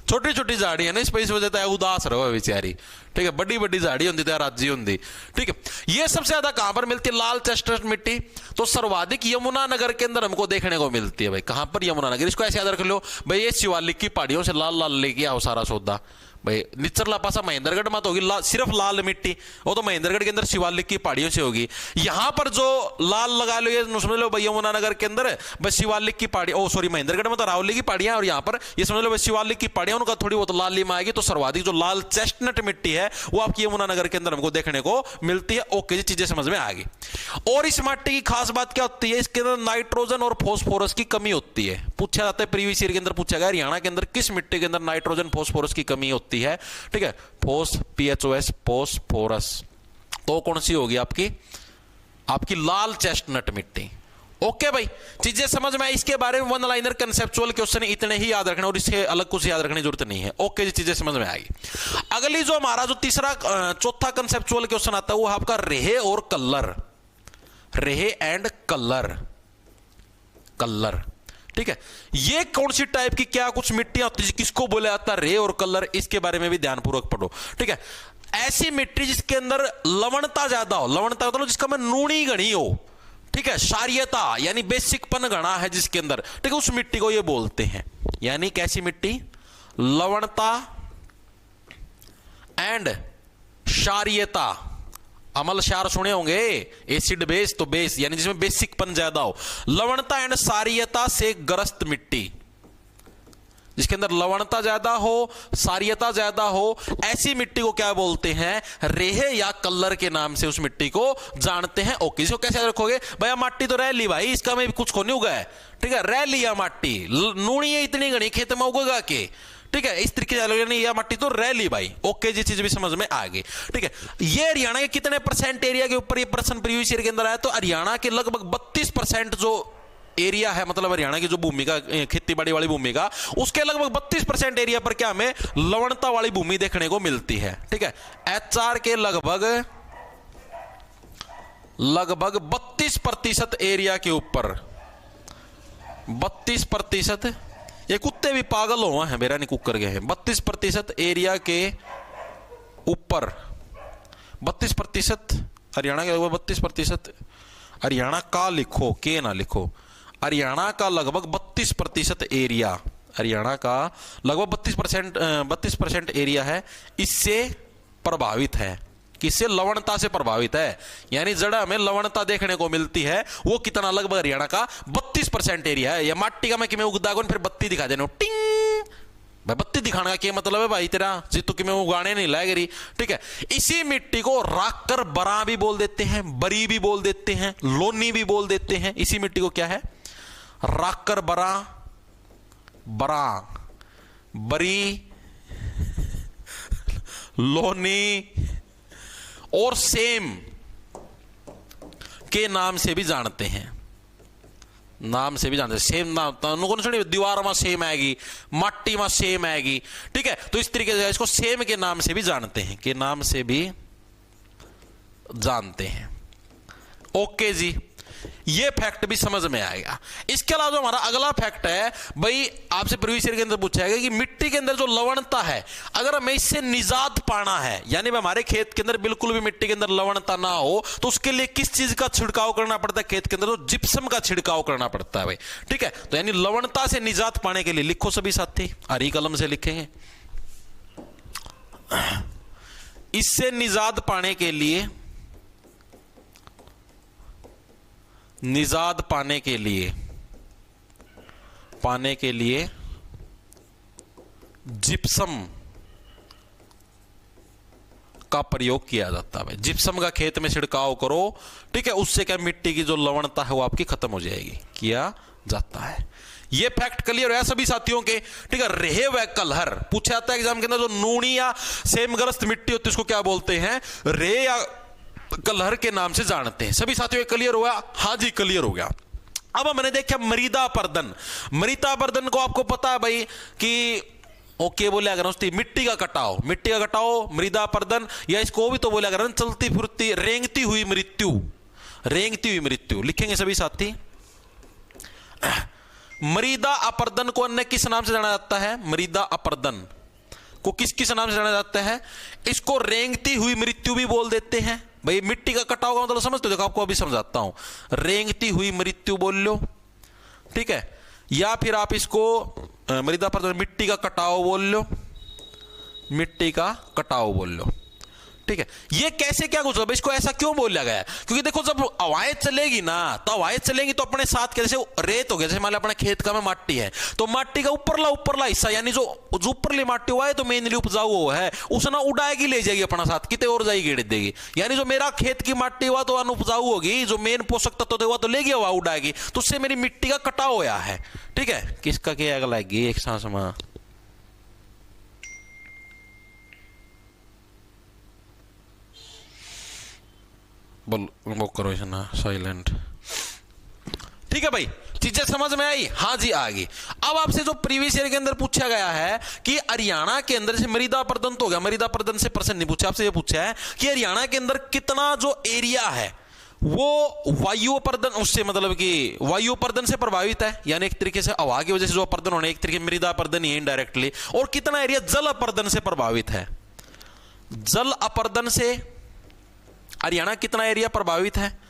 छोटी छोटी झाड़ी है ना, इस पर इस वजह से उदास रहो बेचारी। ठीक है, बड़ी बड़ी झाड़ी होती है, राज्य होती। ठीक है, ये सबसे ज्यादा कहां पर मिलती है लाल चेस्टनट मिट्टी? तो सर्वाधिक यमुनानगर के अंदर हमको देखने को मिलती है भाई। कहां पर? यमुनानगर। इसको ऐसे याद रख लो भाई, ये शिवालिक की पहाड़ियों से लाल लाल लेके आओ सारा सौदा भाई। निचरला पासा महेंद्रगढ़ में तो होगी सिर्फ लाल मिट्टी, वो तो महेंद्रगढ़ के अंदर शिवालिक की पहाड़ियों से होगी। यहां पर जो लाल लगा लो, ये समझ लो भाई यमुनानगर के अंदर बस शिवालिक की पहाड़ी, ओ सॉरी महेंद्रगढ़ में तो रावली की पहाड़ियां, और यहां पर ये समझ लो भाई शिवालिक की पहाड़ियां, उनका थोड़ी बहुत लाली में आएगी। तो सर्वाधिक जो लाल चेस्टनट मिट्टी है वो आपकी यमुनानगर के अंदर हमको देखने को मिलती है। ओके जी, चीजें समझ में आ गई। और इस मिट्टी की खास बात क्या होती है? इसके अंदर नाइट्रोजन और फॉस्फोरस की कमी होती है। पूछा जाता है प्रीवियस ईयर के अंदर, पूछा गया हरियाणा के अंदर किस मिट्टी के अंदर नाइट्रोजन फॉस्फोरस की कमी होती है? ठीक है, PHOS फॉस्फोरस। तो कौन सी होगी आपकी? आपकी लाल चेस्टनट मिट्टी। ओके भाई, चीजें समझ में आई। इसके बारे में वन लाइनर कंसेप्चुअल क्वेश्चन इतने ही याद रखना और इससे अलग कुछ याद रखने की जरूरत नहीं है। ओके जी, चीजें समझ में आएगी। अगली जो हमारा जो चौथा कंसेप्चुअल क्वेश्चन आता है वो आपका रेहे और कलर, रेहे एंड कलर, कलर। ठीक है, ये कौन सी टाइप की क्या कुछ मिट्टियां होती है, किसको बोला जाता है रे और कलर, इसके बारे में भी ध्यानपूर्वक पढ़ो। ठीक है, ऐसी मिट्टी जिसके अंदर लवणता ज्यादा हो, लवणता मतलब जिसका में नूनी घनी हो, ठीक है, क्षारीयता यानी बेसिकपन घना है जिसके अंदर, ठीक है, उस मिट्टी को ये बोलते हैं। यानी कैसी मिट्टी, लवणता एंड क्षारीयता। अमल क्षार सुने होंगे, एसिड बेस, तो बेस यानी जिसमें बेसिकपन ज्यादा हो। लवणता एंड क्षारीयता से ग्रस्त मिट्टी, जिसके अंदर लवणता ज्यादा हो, क्षारीयता ज्यादा हो, ऐसी मिट्टी को क्या बोलते हैं, रेहे या कलर के नाम से उस मिट्टी को जानते हैं। ओके, इसको कैसे याद रखोगे, भैया माटी तो रह ली भाई, इसका में कुछ को नहीं उगा है, ठीक है, रह लिया माटी, नूनी है इतनी घनी, खेत में उगेगा के, ठीक है, इस तरीके से नहीं, यह माटी तो रह ली भाई। ओके जी, चीज भी समझ में आ गई। ठीक है, ये हरियाणा के कितने परसेंट एरिया के ऊपर ये प्रश्न प्रीवियस ईयर के अंदर आया, तो हरियाणा के लगभग 32% जो एरिया है, मतलब हरियाणा की जो भूमि का खेती बाड़ी वाली भूमि का, उसके लगभग 32% एरिया पर क्या हमें लवणता वाली भूमि देखने को मिलती है। ठीक है, एचआर के लगभग 32% एरिया के ऊपर, 32%, ये कुत्ते भी पागल हो हैं, मेरा नहीं कुकर गए हैं, 32% एरिया के ऊपर, 32% हरियाणा के लगभग 32%, हरियाणा का लिखो, के ना लिखो, हरियाणा का लगभग 32% एरिया, हरियाणा का लगभग 32% एरिया है, इससे प्रभावित है, किससे, लवणता से प्रभावित है। यानी जड़ा हमें लवणता देखने को मिलती है वो कितना, लगभग हरियाणा का 32% एरिया है। या माटी का मैं कि मैं उगदा फिर बत्ती दिखा देना, टिंग भाई, बत्ती दिखाने का क्या मतलब है भाई तेरा, जितु कि मैं उगाने नहीं लाएगी रही। ठीक है, इसी मिट्टी को राकर बरा भी बोल देते हैं, बरी भी बोल देते हैं, लोनी भी बोल देते हैं। इसी मिट्टी को क्या है, राकर बरा, बरा, बरी, लोनी और सेम के नाम से भी जानते हैं, नाम से भी जानते हैं। सेम नाम तो सुनिए, दीवार में सेम आएगी, माटी में सेम आएगी, ठीक है, तो इस तरीके से इसको सेम के नाम से भी जानते हैं, के नाम से भी जानते हैं। ओके जी, ये फैक्ट भी समझ में आएगा। इसके अलावा जो हमारा अगला फैक्ट है भाई, आपसे प्रीवियस ईयर के अंदर पूछा गया कि मिट्टी के अंदर जो लवणता है, अगर हमें इससे निजात पाना है, यानी हमारे खेत के अंदर बिल्कुल भी मिट्टी के अंदर लवणता ना हो, तो उसके लिए किस चीज का छिड़काव करना पड़ता है खेत के अंदर, तो जिप्सम का छिड़काव करना पड़ता है भाई। ठीक है, तो यानी लवणता से निजात पाने के लिए लिखो सभी साथी, हरी कलम से लिखेंगे, इससे निजात पाने के लिए, निजात पाने के लिए जिप्सम का प्रयोग किया जाता है। जिप्सम का खेत में छिड़काव करो, ठीक है, उससे क्या मिट्टी की जो लवणता है वो आपकी खत्म हो जाएगी, किया जाता है। ये फैक्ट क्लियर है सभी साथियों के। ठीक है, रेहे व कलहर पूछा जाता है एग्जाम के अंदर, जो नूनी या सेमग्रस्त मिट्टी होती है उसको क्या बोलते हैं, रे या कलहर के नाम से जानते हैं। सभी साथियों क्लियर हुआ? हाँ जी, क्लियर हो गया। अब हमने देखा मृदा अपर्दन। मृदा अपर्दन को आपको पता है भाई कि ओके बोले अगर उसकी मिट्टी का कटाव, मिट्टी का कटाव मृदा अपर्दन, या इसको भी तो बोले अगर चलती फिरती रेंगती हुई मृत्यु, रेंगती हुई मृत्यु लिखेंगे सभी साथी। मृदा अपर्दन को अन्य किस नाम से जाना जाता है, मृदा अपर्दन को किस किस नाम से जाना जाता है, इसको रेंगती हुई मृत्यु भी बोल देते हैं भाई। मिट्टी का कटाव का मतलब समझते हो, देखो आपको अभी समझाता हूं, रेंगती हुई मृत्यु बोल लो, ठीक है, या फिर आप इसको मृदा पर मिट्टी का कटाव बोल लो, मिट्टी का कटाव बोल लो, ठीक है। ये कैसे क्या कुछ, इसको ऐसा क्यों बोला गया है, क्योंकि देखो जब हवाएं चलेगी ना, तो हवाएं चलेंगी तो अपने साथ जैसे रेत हो गया, जैसे मान लो अपने खेत का में माटी है, तो माटी का ऊपरला हिस्सा यानी जो ऊपरली माटी हुआ है तो मेनली उपजाऊ हुआ है, उसे ना उड़ाएगी ले जाएगी अपना साथ, कितने और जाएगी गेड़ देगी। यानी जो मेरा खेत की माटी हुआ तो अनुपजाऊ होगी, जो मेन पोषक तत्व हुआ तो लेगी हवा उड़ाएगी, तो उससे मेरी मिट्टी का कटाव होया है, ठीक है। किसका क्या अगला है एक सांस में, बोल वो करो इसे ना साइलेंट, ठीक ठीक है भाई, चीजें समझ में आई? हाँ जी आ गई। अब आपसे जो प्रीवियस ईयर के अंदर पूछा गया है कि हरियाणा के अंदर से मृदा अपरदन तो हो गया, मृदा अपरदन से प्रश्न नहीं पूछा, आपसे ये पूछा है कि हरियाणा के अंदर कितना जो एरिया है वो वायु अपरदन उससे मतलब कि वायु अपरदन से प्रभावित है, यानी एक तरीके से हवा की वजह से जो अपरदन होने, एक तरीके मृदा अपरदन ही है इनडायरेक्टली, और कितना एरिया जल अपरदन से प्रभावित है। जल अपरदन से हरियाणा कितना एरिया प्रभावित है,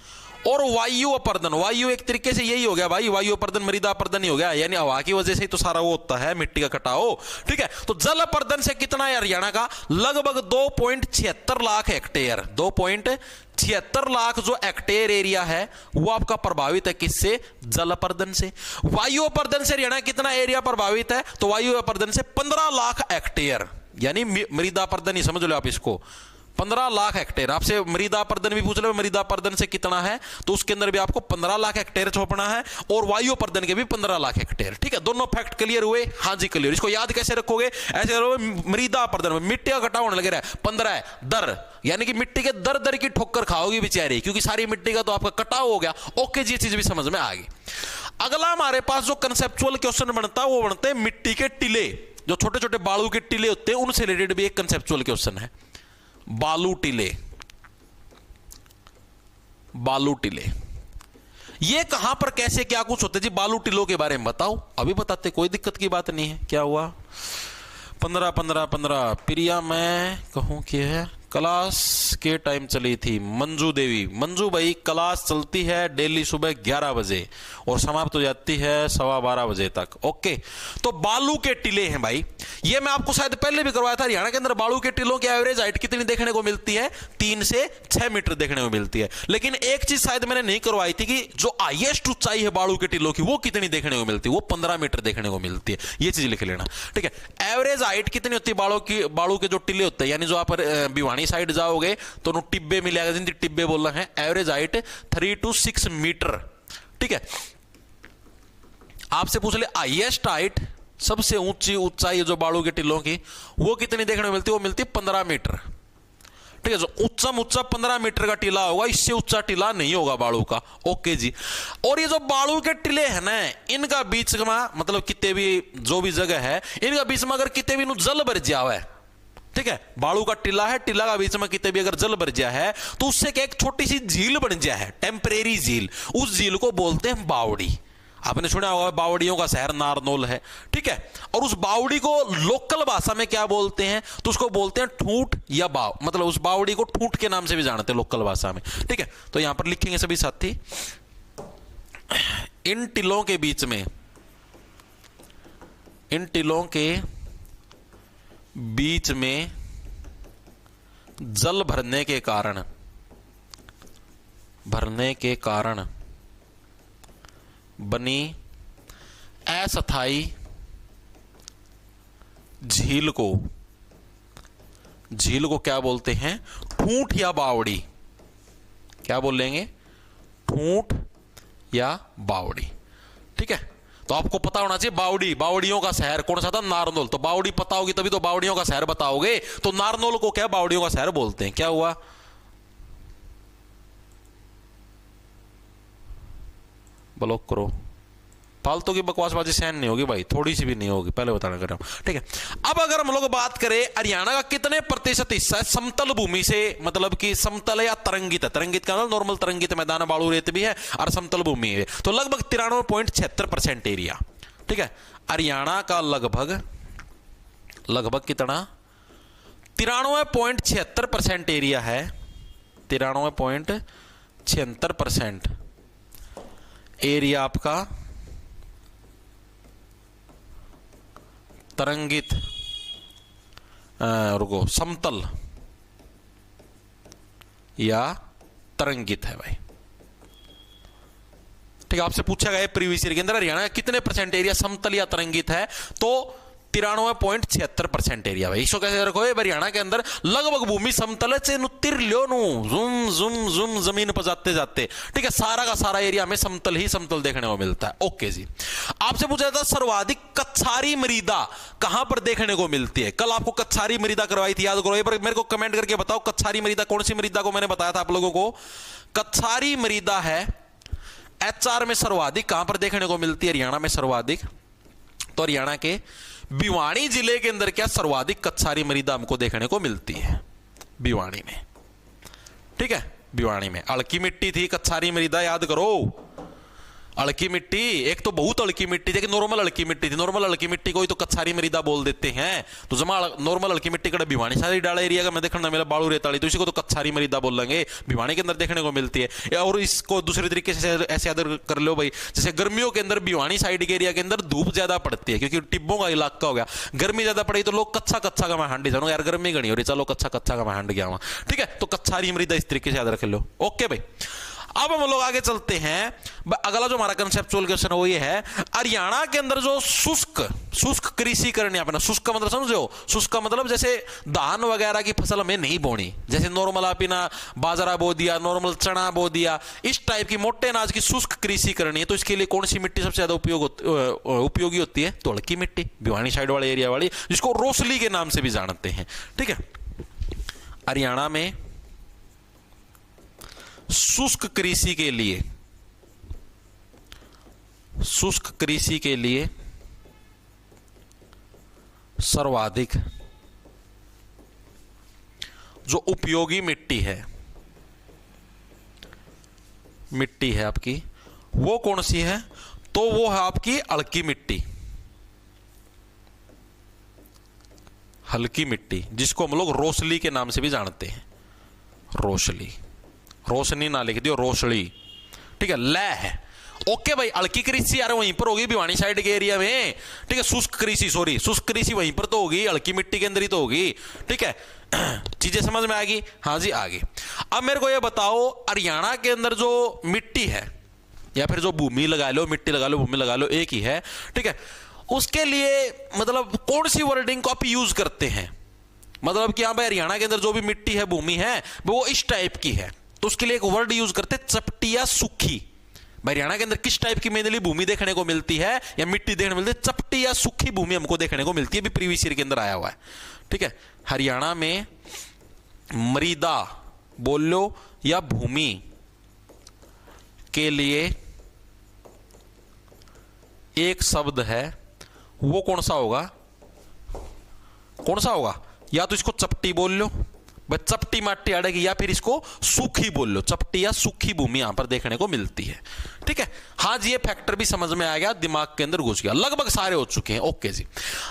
और वायु अपरदन, वायु एक तरीके से यही हो गया भाई, वायु अपरदन मृदा अपरदन ही हो गया, यानी हवा की वजह से ही तो सारा वो होता है, मिट्टी का कटाव। ठीक है, तो जल अपरदन से कितना है हरियाणा का? लगभग 2.76 लाख हेक्टेयर, 2.76 लाख जो हेक्टेयर एरिया है वो आपका प्रभावित है किससे? जल अपरदन से। वायु अपरदन से हरियाणा कितना एरिया प्रभावित है? तो वायु अपरदन से 15 लाख हेक्टेयर, यानी मृदा अपरदन ही समझ लो आप इसको, 15 लाख हेक्टेयर। आपसे मृदा अपरदन भी पूछ लो, मृदा अपरदन से कितना है, तो उसके अंदर भी आपको 15 लाख हेक्टेयर छोपना है, और वायु अपरदन के भी 15 लाख हेक्टेयर। ठीक है, दोनों फैक्ट क्लियर हुए? हाँ जी क्लियर। इसको याद कैसे रखोगे? ऐसे करोगे, मृदा अपरदन में मिट्टी का कटाव होने लगे रहा है, 15 दर, यानी कि मिट्टी के दर दर की ठोकर खाओगी बेचारी, क्योंकि सारी मिट्टी का तो आपका कटाव हो गया। ओके जी, ये चीज भी समझ में आ गई। अगला हमारे पास जो कंसेप्चुअल क्वेश्चन बनता है वो बनते हैं मिट्टी के टीले, जो छोटे छोटे बालू के टीले होते हैं, उनसे रिलेटेड भी एक कंसेप्चुअल क्वेश्चन है। बालू टीले, बालू टीले ये कहां पर कैसे क्या कुछ होते जी? बालू टीलों के बारे में बताओ। अभी बताते, कोई दिक्कत की बात नहीं है। क्या हुआ? 15 प्रिया मैं कहूं कि है क्लास के टाइम चली थी। मंजू देवी, मंजू भाई क्लास चलती है डेली सुबह 11 बजे और समाप्त हो जाती है 12:15 बजे तक। ओके, तो बालू के टीले हैं भाई, ये मैं आपको शायद पहले भी करवाया था। हरियाणा के अंदर बालू के टीलों की एवरेज हाइट कितनी देखने को मिलती है? 3 से 6 मीटर देखने को मिलती है। लेकिन एक चीज शायद मैंने नहीं करवाई थी कि जो हाईएस्ट ऊंचाई है बालू के टीलों की वो कितनी देखने को मिलती है? वो 15 मीटर देखने को मिलती है। ये चीज लिख लेना, ठीक है। एवरेज हाइट कितनी होती है बालू के जो टीले होते हैं, यानी जो आप भिवानी साइड जाओगे तो टिब्बे मिलेगा, जिनकी टिब्बे बोलना है। एवरेज हाइट 3 to 6 मीटर, ठीक है। आपसे पूछ ले हाईएस्ट हाइट, सबसे ऊंची ऊंचाई जो बालू के टीलों की, वो कितनी देखने को मिलती है? वो मिलती है 15 मीटर, ठीक है। जो ऊंचा 15 मीटर का टीला होगा, इससे ऊंचा टीला नहीं होगा बालू का। ओके जी। और ये जो बालू के टीले हैं ना, इनका बीच में मतलब कितने भी जो भी जगह है, इनका बीच में अगर कितने भी जल भर जाए, ठीक है, बालू का टीला है, टीला का बीच में कितने भी अगर जल भर जाए है, तो उससे क्या एक छोटी सी झील बन जाए है, टेम्परेरी झील। उस झील को बोलते हैं बावड़ी। आपने सुना होगा बावड़ियों का शहर नारनौल है, ठीक है। और उस बावड़ी को लोकल भाषा में क्या बोलते हैं? तो उसको बोलते हैं ठूंठ या बाव, मतलब उस बावड़ी को ठूंठ के नाम से भी जानते हैं लोकल भाषा में, ठीक है। तो यहां पर लिखेंगे सभी साथी, इन टीलों के बीच में, इन टीलों के बीच में जल भरने के कारण बनी अस्थायी झील को क्या बोलते हैं? ठूंठ या बावड़ी। क्या बोलेंगे? ठूंठ या बावड़ी, ठीक है। तो आपको पता होना चाहिए बावड़ी, बावड़ियों का शहर कौन सा था? नारनौल। तो बावड़ी पता होगी तभी तो बावड़ियों का शहर बताओगे। तो नारनौल को क्या बावड़ियों का शहर बोलते हैं। क्या हुआ? ब्लॉक करो, फालतू की बकवासबाजी सहन नहीं होगी भाई, थोड़ी सी भी नहीं होगी, पहले बताना कर रहा हूं, ठीक है। अब अगर हम लोग बात करें हरियाणा का कितने प्रतिशत हिस्सा है समतल भूमि से, मतलब कि समतल या तरंगित है। तरंगित का नॉर्मल तरंगित मैदान, बालू रेत भी है, और समतल भूमि है। तो लगभग 93.76% एरिया, ठीक है। हरियाणा का लगभग कितना? 93.76% एरिया है। 93.76% एरिया आपका तरंगित, समतल या तरंगित है भाई, ठीक है। आपसे पूछा गया प्रीवियस ईयर के अंदर हरियाणा कितने परसेंट एरिया समतल या तरंगित है, तो 93.76% एरिया भाई। इसको कैसे रखो? हरियाणा के अंदर लगभग भूमि समतल से तिर लो नु जुम जुम जुम जमीन पर जाते, ठीक है। सारा का सारा एरिया में समतल ही समतल देखने को मिलता है। ओके जी। आपसे पूछा था सर्वाधिक कच्छारी मृदा कहां पर देखने को मिलती है? कल आपको कच्छारी मृदा करवाई थी, याद करो। एक बार मेरे को कमेंट करके बताओ कच्छारी मृदा कौन सी मृदा को मैंने बताया था आप लोगों को? कच्छारी मृदा है एचआर में सर्वाधिक कहां पर देखने को मिलती है? हरियाणा में सर्वाधिक, तो हरियाणा के भिवानी जिले के अंदर क्या सर्वाधिक कत्सारी मृदा हमको देखने को मिलती है? भिवानी में। ठीक है, भिवानी में हल्की मिट्टी थी, कत्सारी मृदा याद करो। हल्की मिट्टी, एक तो बहुत हल्की मिट्टी थी, नॉर्मल हल्की मिट्टी थी। नॉर्मल हल्की मिट्टी को ही तो कत्सारी मृदा बोल देते हैं। तो जमा नॉर्मल हल्की मिट्टी का भिवानी सारी डाला एरिया का मैं देखना मेरा बालू रेताली, तो इसी को तो कत्सारी मृदा बोल लेंगे, भिवानी के अंदर देखने को मिलती है। और इसको दूसरे तरीके से ऐसे याद कर लो भाई, जैसे गर्मियों के अंदर भिवानी साइड के एरिया के अंदर धूप ज्यादा पड़ती है, क्योंकि टिब्बों का इलाका हो गया। गर्मी ज्यादा पड़ी तो लोग कच्चा कच्चा का मैं हांडी जानो यार, गर्मी घनी हो रही, चलो कच्चा कच्चा का मैं हांड गया वहां। ठीक है, तो कत्सारी मृदा इस तरीके से याद रख लो। ओके भाई, अब हम लोग आगे चलते हैं। अगला जो हमारा कंसेप्चुअल क्वेश्चन है वो ये है, हरियाणा के अंदर जो शुष्क कृषि करनी, अपना शुष्क का मतलब समझो? शुष्क का मतलब जैसे धान वगैरह की फसल हमें नहीं बोनी, जैसे नॉर्मल आप ना बाजरा बो दिया, नॉर्मल चना बो दिया, इस टाइप की मोटे अनाज की शुष्क कृषि करनी है, तो इसके लिए कौन सी मिट्टी सबसे ज्यादा उपयोगी होती है? तो हल्की मिट्टी, भिवानी साइड वाले एरिया वाली, जिसको रोसली के नाम से भी जानते हैं। ठीक है, हरियाणा में शुष्क कृषि के लिए सर्वाधिक जो उपयोगी मिट्टी है आपकी, वो कौन सी है? तो वो है आपकी हल्की मिट्टी, हल्की मिट्टी, जिसको हम लोग रोसली के नाम से भी जानते हैं। रोसली, रोशनी ना लिख दियो, रोसली। ठीक है, लै है। ओके भाई, हल्की कृषि यार वहीं पर होगी भिवानी साइड के एरिया में। ठीक है, शुष्क कृषि, सॉरी शुष्क कृषि वहीं पर तो होगी, हल्की मिट्टी के अंदर ही तो होगी। ठीक है, चीजें समझ में आ गई? हाँ जी, आ गई। अब मेरे को ये बताओ, हरियाणा के अंदर जो मिट्टी है, या फिर जो भूमि लगा लो, मिट्टी लगा लो, भूमि लगा लो, एक ही है। ठीक है, उसके लिए मतलब कौन सी वर्डिंग को आप यूज करते हैं? मतलब कि हाँ भाई, हरियाणा के अंदर जो भी मिट्टी है, भूमि है, वो इस टाइप की है, तो उसके लिए एक वर्ड यूज करते हैं, चपटी या सूखी। हरियाणा के अंदर किस टाइप की मेनली भूमि देखने को मिलती है या मिट्टी देखने को मिलती है? चपटी या सूखी भूमि हमको देखने को मिलती है, भी प्रीवियस ईयर के अंदर आया हुआ है। ठीक है, हरियाणा में मृदा बोल लो या भूमि के लिए एक शब्द है, वो कौन सा होगा? कौन सा होगा? या तो इसको चपटी बोल लो, चपटी माटी अड़ेगी, या फिर इसको सूखी बोल लो। चपटी या सूखी भूमि यहां पर देखने को मिलती है। ठीक है, हाँ जी, ये फैक्टर भी समझ में आ गया, दिमाग के अंदर घुस गया, लगभग सारे हो चुके हैं। ओके जी,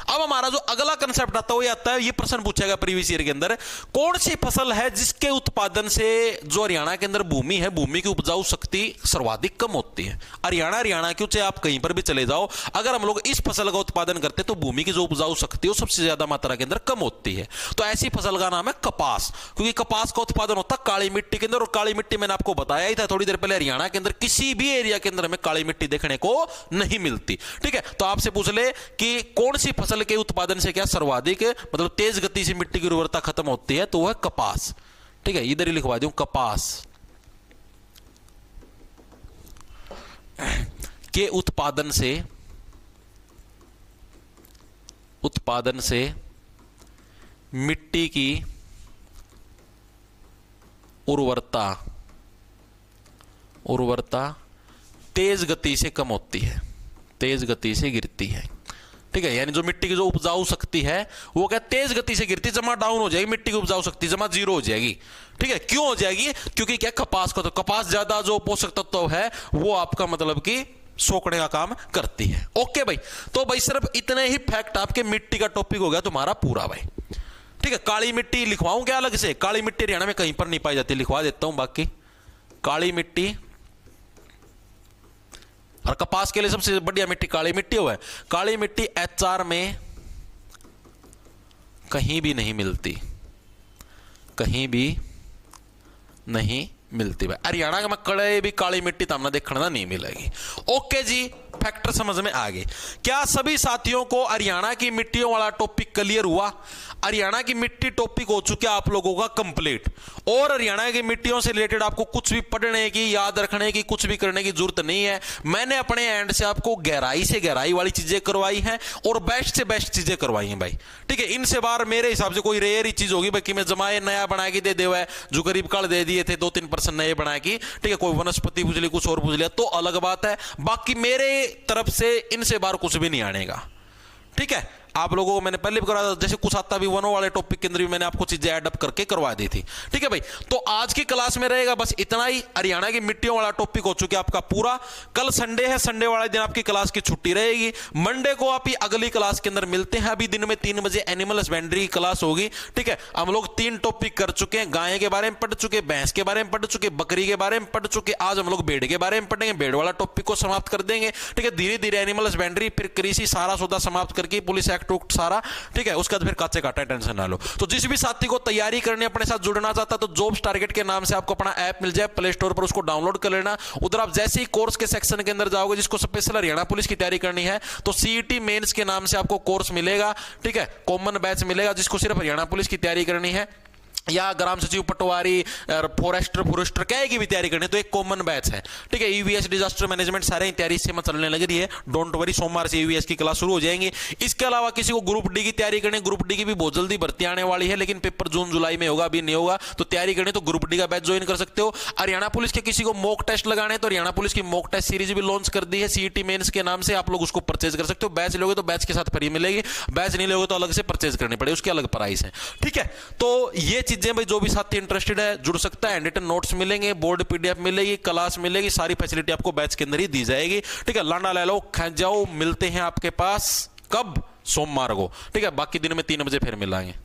अब हमारा जो अगला कंसेप्ट आता है वो आता है, ये प्रश्न पूछेगा प्रीवियस ईयर के अंदर, कौन सी फसल है जिसके उत्पादन से जो हरियाणा के अंदर भूमि है, भूमि की उपजाऊ शक्ति सर्वाधिक कम होती है? हरियाणा क्यों, चाहे आप कहीं पर भी चले जाओ, अगर हम लोग इस फसल का उत्पादन करते हैं तो भूमि की जो उपजाऊ शक्ति है वो सबसे ज्यादा मात्रा के अंदर कम होती है। तो ऐसी फसल का नाम है कपास, क्योंकि कपास का उत्पादन होता है काली मिट्टी के अंदर, और काली मिट्टी मैंने आपको बताया ही था थोड़ी देर पहले, हरियाणा के अंदर किसी भी एरिया के अंदर हमें काली मिट्टी देखने को नहीं मिलती। ठीक है, तो आपसे पूछ ले कि कौन सी फसल के उत्पादन से क्या सर्वाधिक मतलब तेज गति से मिट्टी की उर्वरता खत्म होती है? तो वह कपास। ठीक है, इधर ही लिखवा दूं, कपास के उत्पादन से मिट्टी की उर्वरता तेज गति से कम होती है, तेज गति से गिरती है। ठीक है, यानी जो मिट्टी की जो उपजाऊ शक्ति है वो क्या तेज गति से गिरती, जमा डाउन हो जाएगी, मिट्टी की उपजाऊ शक्ति जमा जीरो हो जाएगी। ठीक है, क्यों हो जाएगी? क्योंकि क्या कपास का, तो कपास ज्यादा जो पोषक तत्व है वो आपका मतलब कि सोखने का काम करती है। ओके भाई, तो भाई सिर्फ इतने ही फैक्ट आपके मिट्टी का टॉपिक हो गया तुम्हारा पूरा भाई। ठीक है, काली मिट्टी लिखवाऊं क्या अलग से? काली मिट्टी हरियाणा में कहीं पर नहीं पाई जाती, लिखवा देता हूं। बाकी काली मिट्टी और कपास के लिए सबसे बढ़िया मिट्टी काली मिट्टी हुआ है। काली मिट्टी एचआर में कहीं भी नहीं मिलती, कहीं भी नहीं मिलती भाई। हरियाणा में कड़े भी काली मिट्टी तो हमने देखने नहीं मिलेगी। ओके जी, फैक्टर समझ में आ गए। क्या सभी साथियों को हरियाणा की मिट्टियों वाला टॉपिक क्लियर हुआ? हरियाणा की मिट्टी टॉपिक हो चुका आप लोगों का कंप्लीट, और हरियाणा की मिट्टियों से रिलेटेड आपको कुछ भी पढ़ने की, याद रखने की, कुछ भी करने की जरूरत नहीं है। मैंने अपने एंड से आपको गहराई से गहराई वाली चीजें करवाई हैं और बेस्ट से बेस्ट चीजें करवाई हैं भाई, ठीक है। इनसे बाहर मेरे हिसाब से कोई रेयर ही चीज होगी भाई कि मैं जमाए नया बना के दे हुआ है, जो गरीब काल दे दिए थे 2-3% नए बना के, ठीक है। कोई वनस्पति पूछ ली, कुछ और पूछ लिया तो अलग बात है, बाकी मेरे तरफ से इनसे बाहर कुछ भी नहीं आनेगा, ठीक है। आप लोगों को मैंने पहले भी करवाया, जैसे कुछ आता भी वनों वाले टॉपिक के अंदर भी मैंने आपको चीजें ऐड अप करके करवा दी थी, ठीक है भाई। तो आज की क्लास में रहेगा बस इतना ही। हरियाणा की मिट्टियों वाला टॉपिक हो चुका है आपका पूरा। कल संडे है, संडे वाले दिन आपकी क्लास की छुट्टी रहेगी। मंडे को आप अगली क्लास के अंदर मिलते हैं। अभी दिन में 3 बजे एनिमल हस्बेंड्री की क्लास होगी, ठीक है। हम लोग 3 टॉपिक कर चुके हैं, गाय के बारे में पढ़ चुके, भैंस के बारे में पढ़ चुके, बकरी के बारे में पढ़ चुके। आज हम लोग भेड़ के बारे में पढ़ेंगे, भेड़ वाला टॉपिक को समाप्त कर देंगे, ठीक है। धीरे धीरे एनिमल हस्बेंड्री, फिर कृषि, सारा सौदा समाप्त करके पुलिस एक्ट उक्ट सारा, ठीक है। उसका फिर काचे काटा, टेंशन ना लो। तो जिस भी साथी को तैयारी करनी, अपने साथ जुड़ना चाहता तो जॉब्स टारगेट के नाम से आपको अपना ऐप मिल जाए प्ले स्टोर पर, उसको डाउनलोड कर लेना। उधर आप जैसे ही कोर्स के सेक्शन के अंदर जाओगे, जिसको स्पेशल हरियाणा पुलिस की तैयारी करनी है, तो सीईटी मेंस के नाम से आपको कोर्स मिलेगा, ठीक है। कॉमन बैच मिलेगा जिसको सिर्फ हरियाणा पुलिस की तैयारी करनी है, या ग्राम सचिव, पटवारी, फॉरेस्टर क्या की भी तैयारी करनी है, तो एक कॉमन बैच है, ठीक है। ईवीएस, डिजास्टर मैनेजमेंट, सारे तैयारी इससे चलने लग रही है, डोंट वरी। सोमवार से ईवीएस की क्लास शुरू हो जाएंगी। इसके अलावा किसी को ग्रुप डी की तैयारी करनी, ग्रुप डी की भी बहुत जल्दी भर्ती आने वाली है, लेकिन पेपर जून जुलाई में होगा, अभी नहीं होगा। तो तैयारी करनी तो ग्रुप डी का बैच ज्वाइन कर सकते हो। हरियाणा पुलिस के किसी को मॉक टेस्ट लगाने, तो हरियाणा पुलिस की मॉक टेस्ट सीरीज भी लॉन्च कर दी है सीईटी मेंस के नाम से, आप लोग उसको परचेज कर सकते हो। बैच लोगे तो बैच के साथ फ्री मिलेगी, बैच नहीं लोगे तो अलग से परचेज करनी पड़ेगी, उसकी अलग प्राइस है, ठीक है। तो ये चीजें भाई जो भी साथी इंटरेस्टेड है जुड़ सकता है। हैंड रिटन नोट्स मिलेंगे, बोर्ड पीडीएफ मिलेगी, क्लास मिलेगी, सारी फैसिलिटी आपको बैच के अंदर ही दी जाएगी, ठीक है। लाना ले लो, खेच जाओ। मिलते हैं आपके पास कब? सोमवार को, ठीक है। बाकी दिन में 3 बजे फिर मिलाएंगे।